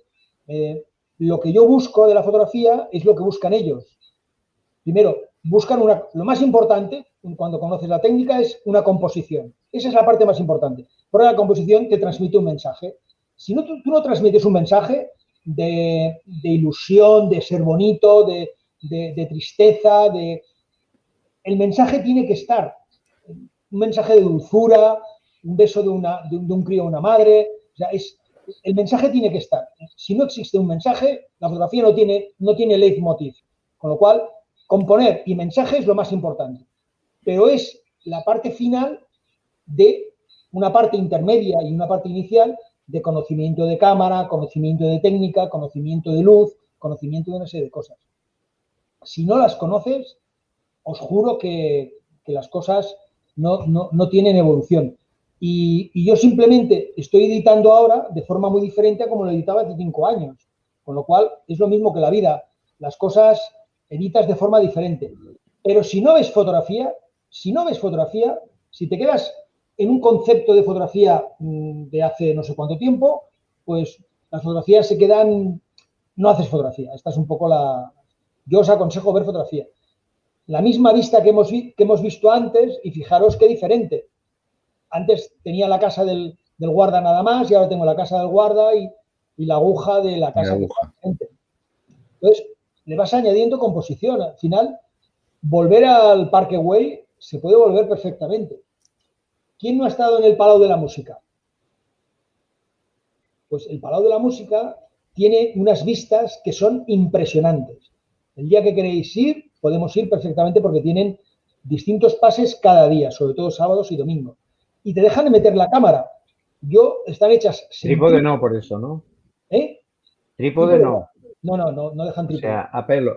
lo que yo busco de la fotografía es lo que buscan ellos. Primero, buscan lo más importante, cuando conoces la técnica, es una composición. Esa es la parte más importante. Porque la composición te transmite un mensaje. Si no, tú no transmites un mensaje de ilusión, de ser bonito, de tristeza, el mensaje tiene que estar. Un mensaje de dulzura, un beso de un crío a una madre. O sea, el mensaje tiene que estar. Si no existe un mensaje, la fotografía no tiene leitmotiv. Con lo cual, componer y mensaje es lo más importante. Pero es la parte final de una parte intermedia y una parte inicial de conocimiento de cámara, conocimiento de técnica, conocimiento de luz, conocimiento de una serie de cosas. Si no las conoces, os juro que las cosas no tienen evolución. Y yo simplemente estoy editando ahora de forma muy diferente a como lo editaba hace 5 años. Con lo cual, es lo mismo que la vida. Las cosas editas de forma diferente. Pero si no ves fotografía, si te quedas en un concepto de fotografía de hace no sé cuánto tiempo, pues las fotografías se quedan... No haces fotografía. Esta es un poco la... Yo os aconsejo ver fotografía. La misma vista que hemos visto antes, y fijaros qué diferente. Antes tenía la casa del guarda nada más y ahora tengo la casa del guarda y la aguja de la casa que está enfrente. Entonces, le vas añadiendo composición. Al final, volver al Parque Güell se puede volver perfectamente. ¿Quién no ha estado en el Palau de la Música? Pues el Palau de la Música tiene unas vistas que son impresionantes. El día que queréis ir, podemos ir perfectamente porque tienen distintos pases cada día, sobre todo sábados y domingos. Y te dejan de meter la cámara. Están hechas... Trípode no, por eso, ¿no? ¿Eh? Trípode no. No dejan trípode. O sea, a pelo.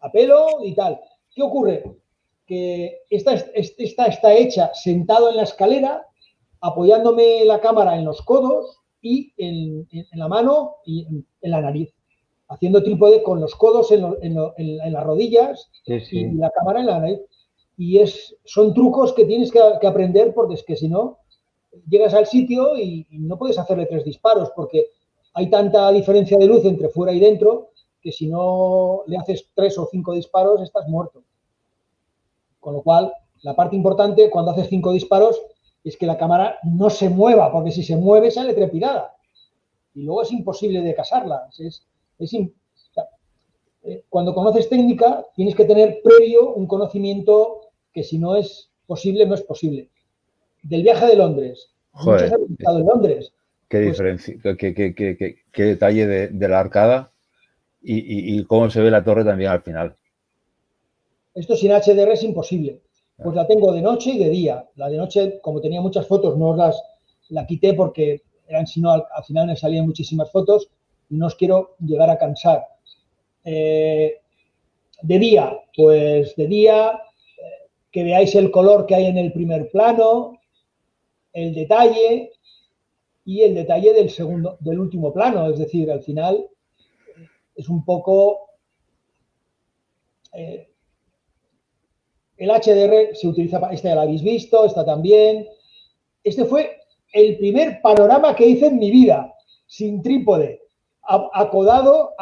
A pelo y tal. ¿Qué ocurre? Que esta está hecha sentado en la escalera, apoyándome la cámara en los codos y en la mano y en la nariz, haciendo trípode con los codos en las rodillas y la cámara en la nariz. Y son trucos que tienes que aprender porque es que si no, llegas al sitio y no puedes hacerle 3 disparos porque hay tanta diferencia de luz entre fuera y dentro que si no le haces 3 o 5 disparos estás muerto. Con lo cual, la parte importante cuando haces 5 disparos es que la cámara no se mueva, porque si se mueve sale trepidada. Y luego es imposible de casarla. Cuando conoces técnica, tienes que tener previo un conocimiento que si no es posible, no es posible. Del viaje de Londres. Joder, muchos han estado en Londres. Qué diferencia, qué detalle de la arcada y cómo se ve la torre también al final. Esto sin HDR es imposible. Pues la tengo de noche y de día. La de noche, como tenía muchas fotos, no la quité porque si no, al final me salían muchísimas fotos y no os quiero llegar a cansar. De día, pues de día, que veáis el color que hay en el primer plano, el detalle y el detalle del último plano. Es decir, al final es un poco... el HDR se utiliza para... Esta ya la habéis visto, esta también. Este fue el primer panorama que hice en mi vida, sin trípode, acodado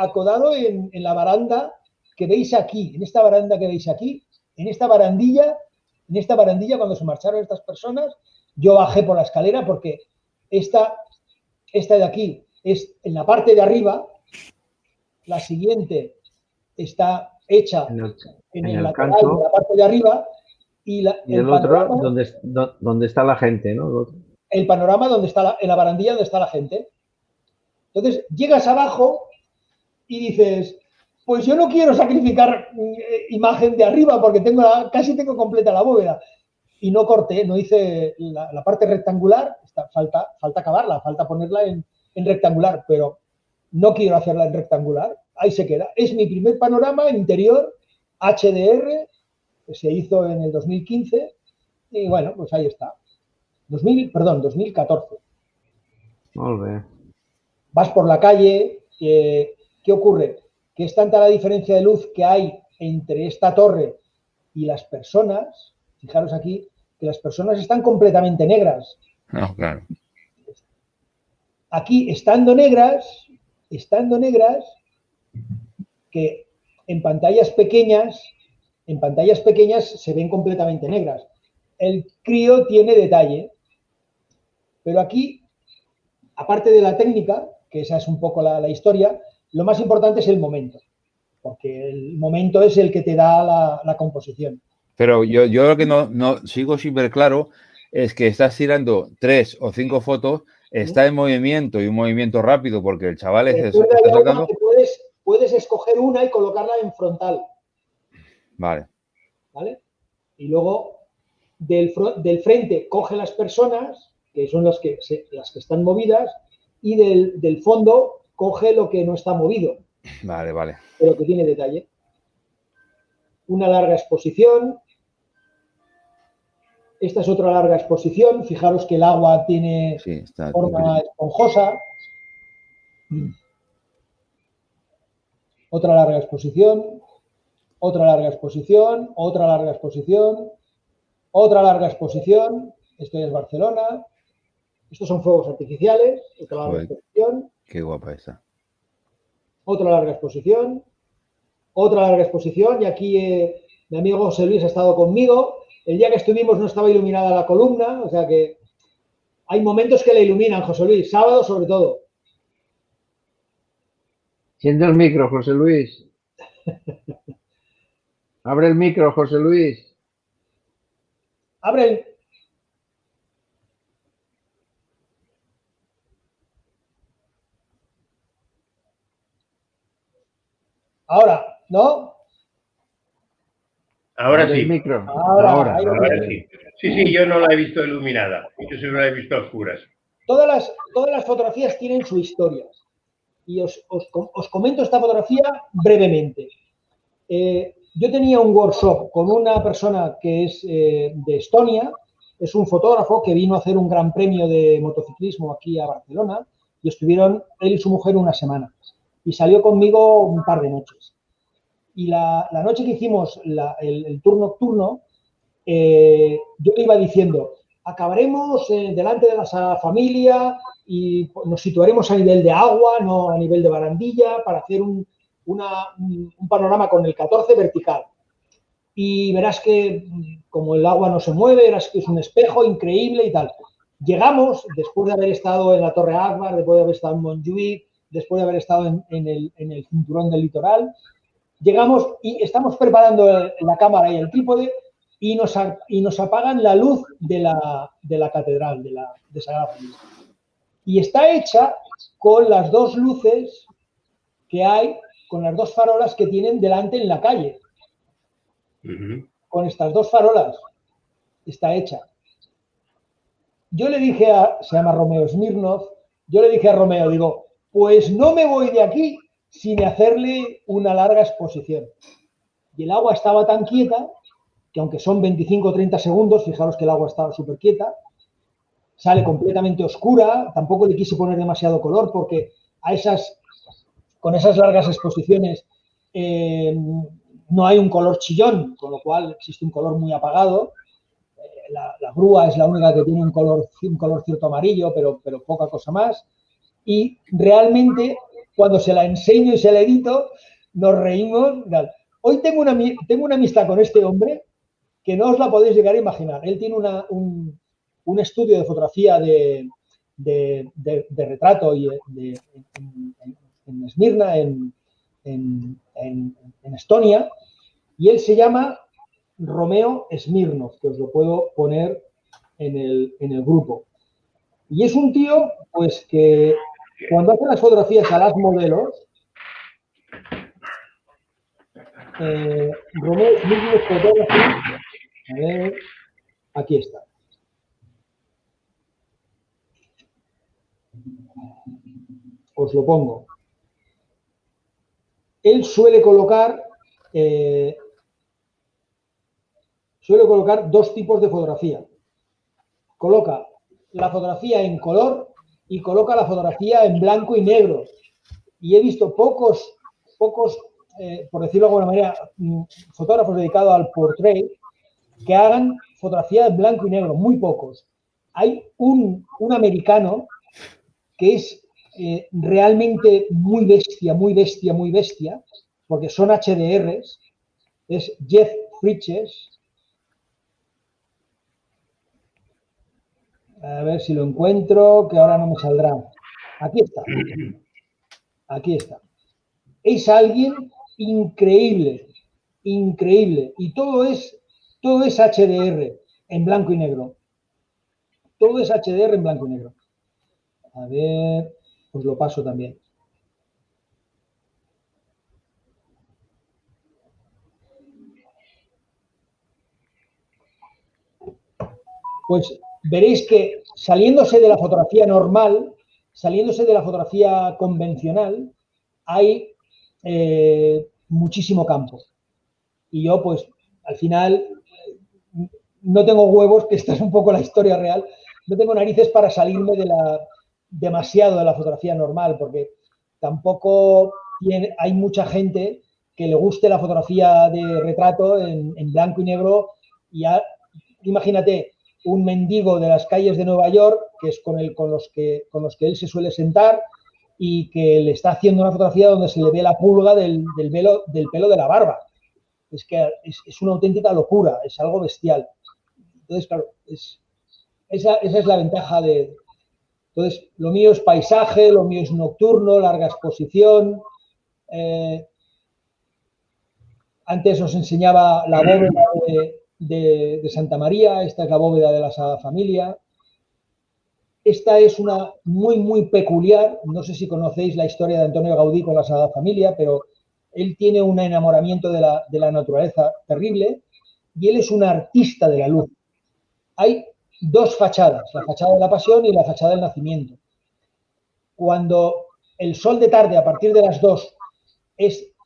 en la baranda que veis aquí, en esta baranda que veis aquí, en esta barandilla, cuando se marcharon estas personas, yo bajé por la escalera porque esta de aquí es en la parte de arriba, la siguiente está hecha en el lateral, canto, en la parte de arriba, y el otro donde está la gente, ¿no? El panorama donde está en la barandilla donde está la gente. Entonces, llegas abajo y dices, pues yo no quiero sacrificar imagen de arriba porque casi tengo completa la bóveda. Y no corté, no hice la parte rectangular, falta acabarla, falta ponerla en rectangular, pero no quiero hacerla en rectangular, ahí se queda. Es mi primer panorama interior HDR, que se hizo en el 2015, y bueno, pues ahí está. 2014. Muy bien. Vas por la calle, ¿qué ocurre? Que es tanta la diferencia de luz que hay entre esta torre y las personas, fijaros aquí, que las personas están completamente negras. No, claro. Aquí, estando negras, que en pantallas pequeñas se ven completamente negras. El crío tiene detalle, pero aquí, aparte de la técnica, que esa es un poco la historia, lo más importante es el momento, porque el momento es el que te da la composición. Pero yo lo que no sigo sin ver claro es que estás tirando 3 o 5 fotos, está en movimiento y un movimiento rápido porque el chaval está saltando. Puedes escoger una y colocarla en frontal. Vale. ¿Vale? Y luego del frente coge las personas, que son las que están movidas, y del fondo coge lo que no está movido. Vale, vale. Pero que tiene detalle. Una larga exposición. Esta es otra larga exposición. Fijaros que el agua tiene forma esponjosa. Otra larga exposición. Otra larga exposición. Otra larga exposición. Otra larga exposición. Esto ya es Barcelona. Estos son fuegos artificiales. Otra larga exposición. Qué guapa esta. Otra larga exposición. Otra larga exposición. Y aquí mi amigo José Luis ha estado conmigo. El día que estuvimos no estaba iluminada la columna, o sea que hay momentos que la iluminan, José Luis, sábado sobre todo. Siente el micro, José Luis. Abre el micro, José Luis. Abre el... Ahora, ¿no? Ahora sí. El micro. Ahora Sí. Sí, yo no la he visto iluminada. Yo siempre la he visto a oscuras. Todas las fotografías tienen su historia. Y os comento esta fotografía brevemente. Yo tenía un workshop con una persona que es de Estonia, es un fotógrafo que vino a hacer un gran premio de motociclismo aquí a Barcelona y estuvieron él y su mujer una semana. Y salió conmigo un par de noches. Y la noche que hicimos el tour nocturno, yo le iba diciendo, acabaremos delante de la Sagrada Familia y nos situaremos a nivel de agua, no a nivel de barandilla, para hacer un panorama con el 14 vertical. Y verás que como el agua no se mueve, verás que es un espejo increíble y tal. Llegamos, después de haber estado en la Torre Akbar, después de haber estado en Montjuïc, después de haber estado en el cinturón del litoral, llegamos y estamos preparando la cámara y el trípode y nos apagan la luz de la catedral, de Sagrada Familia. Y está hecha con las dos luces que hay, con las dos farolas que tienen delante en la calle. con estas dos farolas está hecha. Yo le dije se llama Romeo Smirnov, yo le dije a Romeo, digo, pues no me voy de aquí sin hacerle una larga exposición. Y el agua estaba tan quieta que aunque son 25 o 30 segundos, fijaros que el agua estaba súper quieta, sale completamente oscura, tampoco le quise poner demasiado color porque con esas largas exposiciones no hay un color chillón, con lo cual existe un color muy apagado. La grúa es la única que tiene un color cierto amarillo, pero poca cosa más. Y realmente, cuando se la enseño y se la edito, nos reímos. Hoy tengo una amistad con este hombre que no os la podéis llegar a imaginar. Él tiene un estudio de fotografía de retrato y en Esmirna, en Estonia, y él se llama Romeo Smirnov, que os lo puedo poner en el grupo. Y es un tío, pues, que cuando hace las fotografías a las modelos, Romeo Smirnov Photography, a ver, aquí está. Os lo pongo. Él suele colocar dos tipos de fotografía. Coloca la fotografía en color y coloca la fotografía en blanco y negro. Y he visto pocos, por decirlo de alguna manera, fotógrafos dedicados al portrait que hagan fotografía en blanco y negro, muy pocos. Hay un americano que es realmente muy bestia, porque son HDRs, es Jeff Bridges. A ver si lo encuentro, que ahora no me saldrá. Aquí está. Aquí está. Es alguien increíble, increíble. Y todo es HDR en blanco y negro. Todo es HDR en blanco y negro. A ver, os lo paso también. Pues veréis que saliéndose de la fotografía normal, saliéndose de la fotografía convencional, hay muchísimo campo. Y yo, pues, al final, no tengo huevos, que esta es un poco la historia real, no tengo narices para salirme demasiado de la fotografía normal, porque tampoco hay mucha gente que le guste la fotografía de retrato en blanco y negro. Y imagínate un mendigo de las calles de Nueva York, que es con los que él se suele sentar, y que le está haciendo una fotografía donde se le ve la pulga del pelo de la barba. Es que es una auténtica locura, es algo bestial. Entonces, claro, esa es la ventaja de... Entonces, lo mío es paisaje, lo mío es nocturno, larga exposición. Antes os enseñaba la bóveda de Santa María, esta es la bóveda de la Sagrada Familia. Esta es una muy peculiar, no sé si conocéis la historia de Antonio Gaudí con la Sagrada Familia, pero él tiene un enamoramiento de la naturaleza terrible y él es un artista de la luz. Hay dos fachadas, la fachada de la Pasión y la fachada del Nacimiento. Cuando el sol de tarde, a partir de las 2,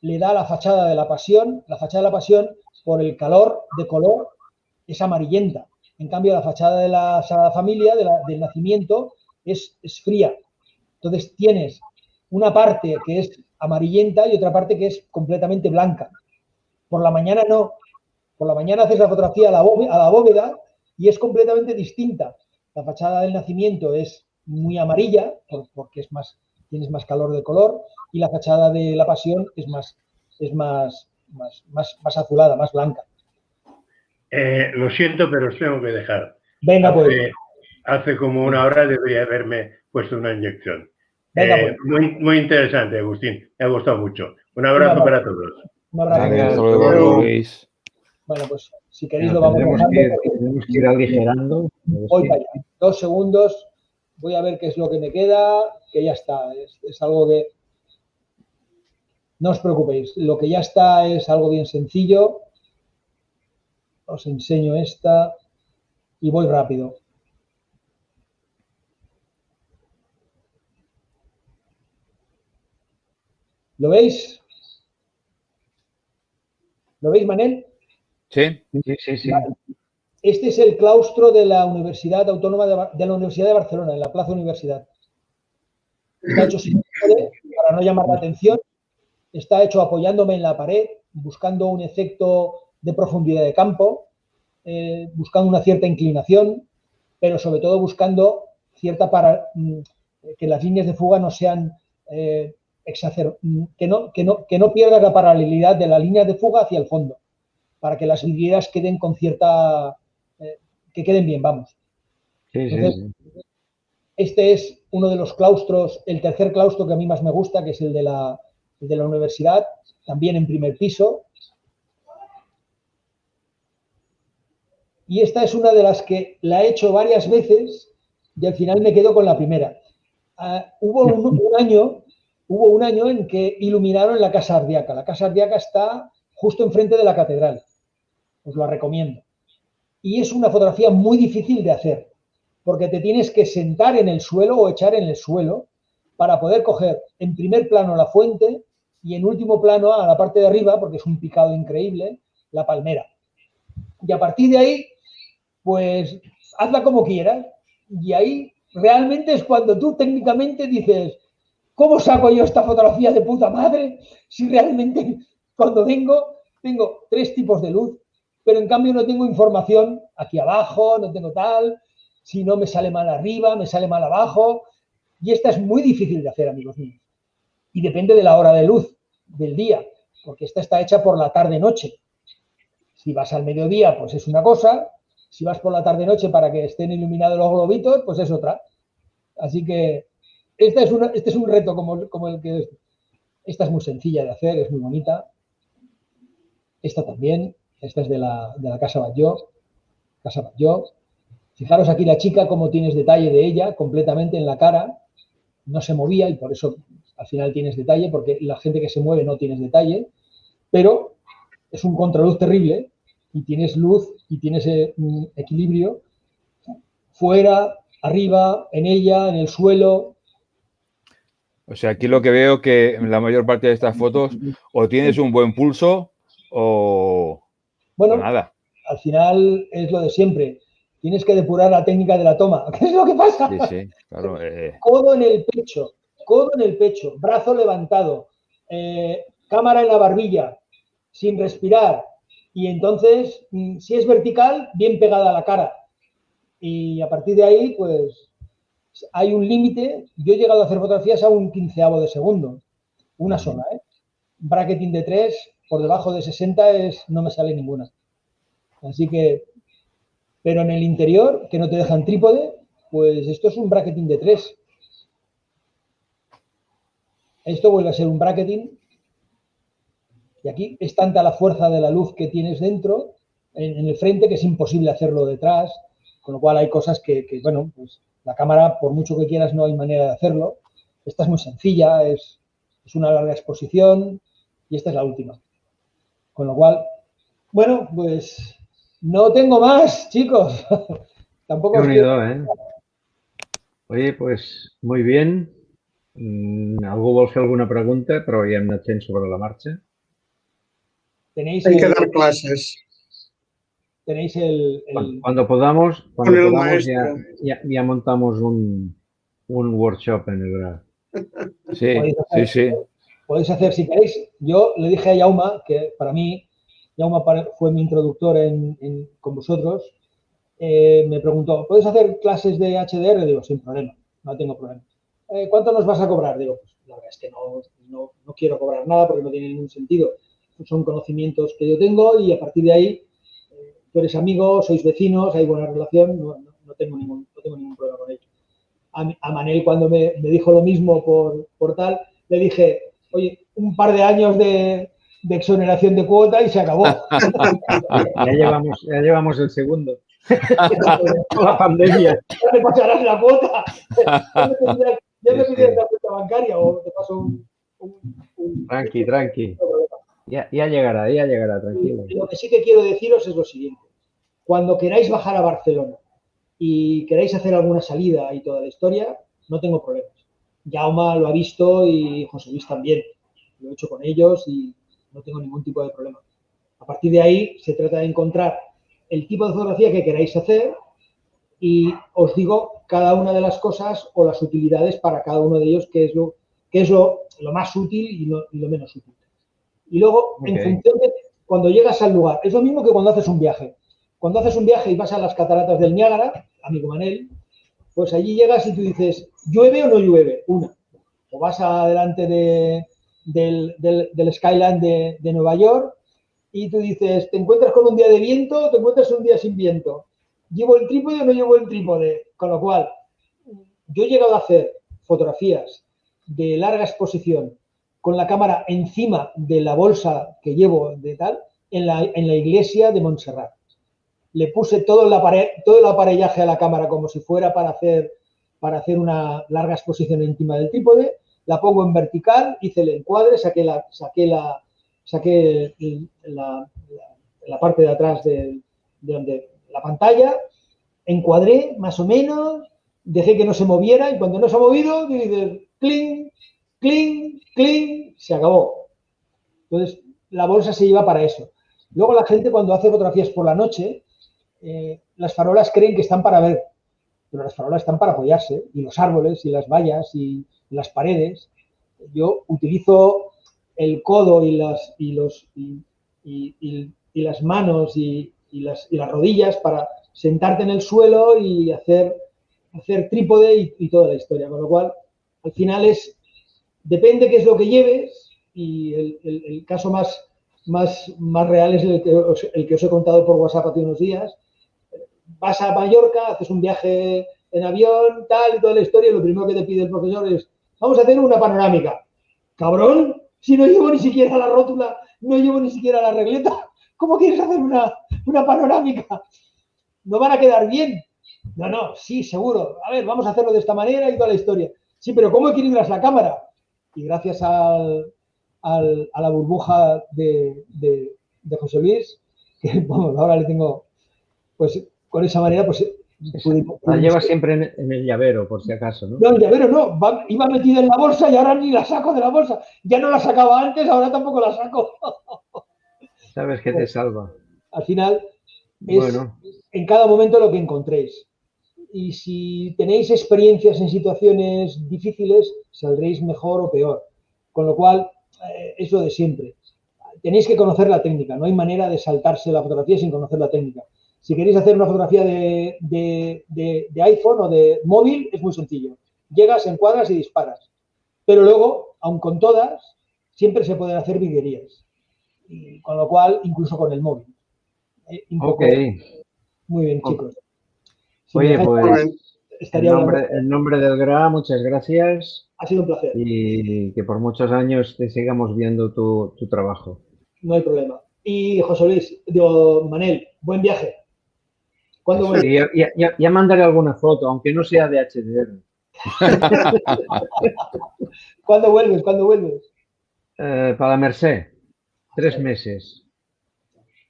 le da la fachada de la Pasión por el calor de color es amarillenta. En cambio, la fachada de la Sagrada Familia, del Nacimiento, es fría. Entonces tienes una parte que es amarillenta y otra parte que es completamente blanca. Por la mañana no. Por la mañana haces la fotografía a la bóveda y es completamente distinta. La fachada del Nacimiento es muy amarilla porque tienes más calor de color, y la fachada de la Pasión es más azulada, más blanca. Lo siento, pero os tengo que dejar. Venga, pues. Hace como una hora debería haberme puesto una inyección. Venga, pues. Muy interesante, Agustín. Me ha gustado mucho. Un abrazo para todos. Un abrazo. Hasta luego, Luis. Bueno, pues si queréis lo vamos dejando. Tenemos que ir aligerando. Voy para allá. 2 segundos. Voy a ver qué es lo que me queda, que ya está. Es algo de... No os preocupéis. Lo que ya está es algo bien sencillo. os enseño esta y voy rápido. ¿Lo veis? ¿Lo veis, Manel? Sí. Sí. Vale. Este es el claustro de la Universidad Autónoma de la Universidad de Barcelona, en la Plaza Universidad. Está hecho sin trípode, para no llamar la atención. Está hecho apoyándome en la pared, buscando un efecto de profundidad de campo, buscando una cierta inclinación, pero sobre todo buscando que las líneas de fuga no sean que no pierdas la paralelidad de la línea de fuga hacia el fondo, para que las vidrieras queden con cierta... que queden bien, vamos. Entonces, este es uno de los claustros, el tercer claustro que a mí más me gusta, que es el de la universidad, también en primer piso. Y esta es una de las que la he hecho varias veces y al final me quedo con la primera. Hubo un año en que iluminaron la Casa Ardiaca. La Casa Ardiaca está justo enfrente de la catedral. Os la recomiendo. Y es una fotografía muy difícil de hacer, porque te tienes que sentar en el suelo o echar en el suelo para poder coger en primer plano la fuente y en último plano, a la parte de arriba, porque es un picado increíble, la palmera. Y a partir de ahí, pues hazla como quieras. Y ahí realmente es cuando tú técnicamente dices, ¿cómo saco yo esta fotografía de puta madre? Si realmente cuando tengo tres tipos de luz, pero en cambio no tengo información aquí abajo, no tengo tal, si no me sale mal arriba, me sale mal abajo. Y esta es muy difícil de hacer, amigos míos. Y depende de la hora de luz del día, porque esta está hecha por la tarde-noche. Si vas al mediodía, pues es una cosa. Si vas por la tarde-noche para que estén iluminados los globitos, pues es otra. Así que este es un reto como el que... Esta es muy sencilla de hacer, es muy bonita. Esta también. Esta es de la Casa Batlló. Casa Batlló. Fijaros aquí la chica cómo tienes detalle de ella completamente en la cara. No se movía y por eso al final tienes detalle, porque la gente que se mueve no tienes detalle. Pero es un contraluz terrible y tienes luz y tienes equilibrio fuera, arriba, en ella, en el suelo. O sea, aquí lo que veo que en la mayor parte de estas fotos o tienes un buen pulso o nada. Al final es lo de siempre. Tienes que depurar la técnica de la toma. ¿Qué es lo que pasa? Sí, claro. Codo en el pecho, brazo levantado, cámara en la barbilla, sin respirar. Y entonces, si es vertical, bien pegada a la cara. Y a partir de ahí, pues, hay un límite. Yo he llegado a hacer fotografías a un 15avo de segundo. Una sola, ¿eh? Bracketing de 3, por debajo de 60 no me sale ninguna. Así que, pero en el interior, que no te dejan trípode, pues esto es un bracketing de 3. Esto vuelve a ser un bracketing. Y aquí es tanta la fuerza de la luz que tienes dentro, en el frente, que es imposible hacerlo detrás. Con lo cual hay cosas que bueno, pues la cámara, por mucho que quieras, no hay manera de hacerlo. Esta es muy sencilla, es una larga exposición y esta es la última. Con lo cual, bueno, pues no tengo más, chicos. Tampoco Qué unido, ¿eh? Oye, pues muy bien. ¿Algú vol fer alguna pregunta? Però ja hem anat fent sobre la marxa. Tenéis Hay que dar clases. Tenéis el... Cuando podamos Con el maestro. ya montamos un workshop en el GRAD. Sí. Podéis hacer, si queréis, yo le dije a Yauma, que para mí, Yauma fue mi introductor con vosotros, me preguntó, ¿puedes hacer clases de HDR? Digo, sin problema, no tengo problema. ¿Cuánto nos vas a cobrar? Digo, pues la verdad es que no quiero cobrar nada porque no tiene ningún sentido. Son conocimientos que yo tengo y a partir de ahí, tú eres amigo, sois vecinos, hay buena relación, no tengo ningún problema con ello. A Manel, cuando me dijo lo mismo por tal, le dije, oye, un par de años de exoneración de cuota y se acabó. Ya llevamos el segundo. La pandemia. Ya me pasarás la cuota. Ya me pides la cuenta bancaria o te paso un... Tranqui. Ya llegará, tranquilo. Lo que sí que quiero deciros es lo siguiente. Cuando queráis bajar a Barcelona y queráis hacer alguna salida y toda la historia, no tengo problemas. Jaume lo ha visto y José Luis también. Lo he hecho con ellos y no tengo ningún tipo de problema. A partir de ahí se trata de encontrar el tipo de fotografía que queráis hacer y os digo cada una de las cosas o las utilidades para cada uno de ellos, que es lo más útil y lo menos útil. Y luego, en función de cuando llegas al lugar, es lo mismo que cuando haces un viaje. Cuando haces un viaje y vas a las cataratas del Niágara, amigo Manel, pues allí llegas y tú dices, ¿llueve o no llueve? Una. O vas adelante del Skyline de Nueva York y tú dices, ¿te encuentras con un día de viento o te encuentras un día sin viento? ¿Llevo el trípode o no llevo el trípode? Con lo cual, yo he llegado a hacer fotografías de larga exposición con la cámara encima de la bolsa que llevo de tal, en la iglesia de Montserrat. Le puse todo el aparellaje a la cámara como si fuera para hacer una larga exposición encima del trípode, la pongo en vertical, hice el encuadre, saqué la parte de atrás de donde la pantalla, encuadré más o menos, dejé que no se moviera y cuando no se ha movido, dices, clink, clink, clink, se acabó. Entonces, la bolsa se lleva para eso. Luego la gente cuando hace fotografías por la noche, las farolas creen que están para ver, pero las farolas están para apoyarse, y los árboles, y las vallas, y las paredes. Yo utilizo el codo y las manos y las rodillas para sentarte en el suelo y hacer trípode y toda la historia. Con lo cual, al final depende qué es lo que lleves y el caso más real es el que os he contado por WhatsApp hace unos días. Vas a Mallorca, haces un viaje en avión, tal, y toda la historia, y lo primero que te pide el profesor es, vamos a hacer una panorámica. Cabrón, si no llevo ni siquiera la rótula, no llevo ni siquiera la regleta, ¿cómo quieres hacer una panorámica? ¿No van a quedar bien? No, sí, seguro. A ver, vamos a hacerlo de esta manera y toda la historia. Sí, pero ¿cómo equilibras la cámara? Y gracias a la burbuja de José Luis, que bueno, ahora le tengo, pues con esa manera, pues... La lleva siempre en el llavero, por si acaso, ¿no? No, el llavero no, iba metida en la bolsa y ahora ni la saco de la bolsa. Ya no la sacaba antes, ahora tampoco la saco. Sabes que te salva. Al final, es en cada momento lo que encontréis. Y si tenéis experiencias en situaciones difíciles, saldréis mejor o peor. Con lo cual, es lo de siempre. Tenéis que conocer la técnica. No hay manera de saltarse la fotografía sin conocer la técnica. Si queréis hacer una fotografía de iPhone o de móvil, es muy sencillo. Llegas, encuadras y disparas. Pero luego, aun con todas, siempre se pueden hacer virguerías. Y con lo cual, incluso con el móvil. Muy bien, chicos. Si oye, pues, en nombre del GRA, muchas gracias. Ha sido un placer. Y que por muchos años te sigamos viendo tu trabajo. No hay problema. Y José Luis, Manel, buen viaje. ¿Cuándo vuelves? Ya mandaré alguna foto, aunque no sea de HDR. ¿Cuándo vuelves? Para la Merced. 3 meses.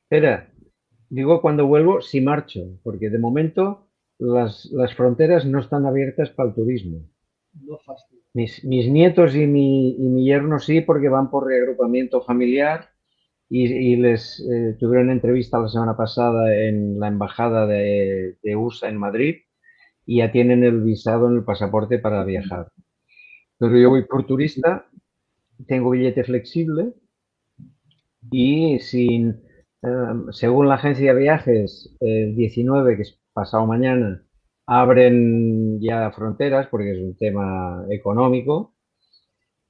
Espera, digo cuando vuelvo si marcho, porque de momento las fronteras no están abiertas para el turismo. No fastidio. Mis nietos y mi yerno sí, porque van por reagrupamiento familiar. Y les tuvieron entrevista la semana pasada en la embajada de USA en Madrid y ya tienen el visado en el pasaporte para viajar. Pero yo voy por turista, tengo billete flexible y según la agencia de viajes, el 19, que es pasado mañana, abren ya fronteras porque es un tema económico.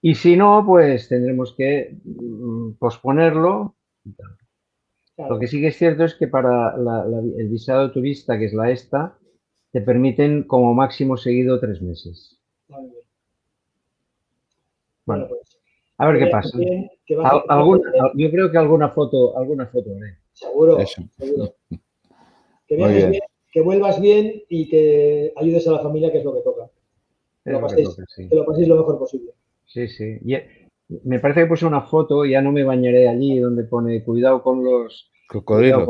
Y si no, pues tendremos que posponerlo. Claro. Lo que sí que es cierto es que para el visado de turista, que es la ESTA, te permiten como máximo seguido 3 meses. Bueno, pues, a ver qué pasa. Yo creo que alguna foto haré. Seguro. Que viajes bien, que vuelvas bien y que ayudes a la familia, que es lo que toca. Que lo paséis lo mejor posible. Sí. Me parece que puse una foto, ya no me bañaré allí, donde pone cuidado con los cocodrilos.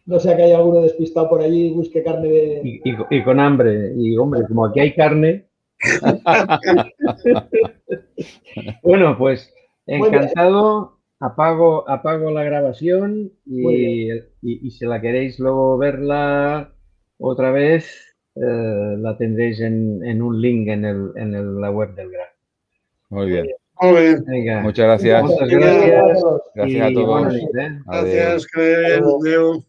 No sea que haya alguno despistado por allí y busque carne de... Y con hambre. Y hombre, como aquí hay carne. Bueno, pues encantado. Apago la grabación y si la queréis luego verla otra vez, la tendréis en un link en la web del GRAC. Muy bien. Muy bien. Venga, Muchas gracias. muchas Venga. gracias. Gracias a y todos. buena nit, ¿eh? Adeu. Gracias, que vaya bien. Adéu.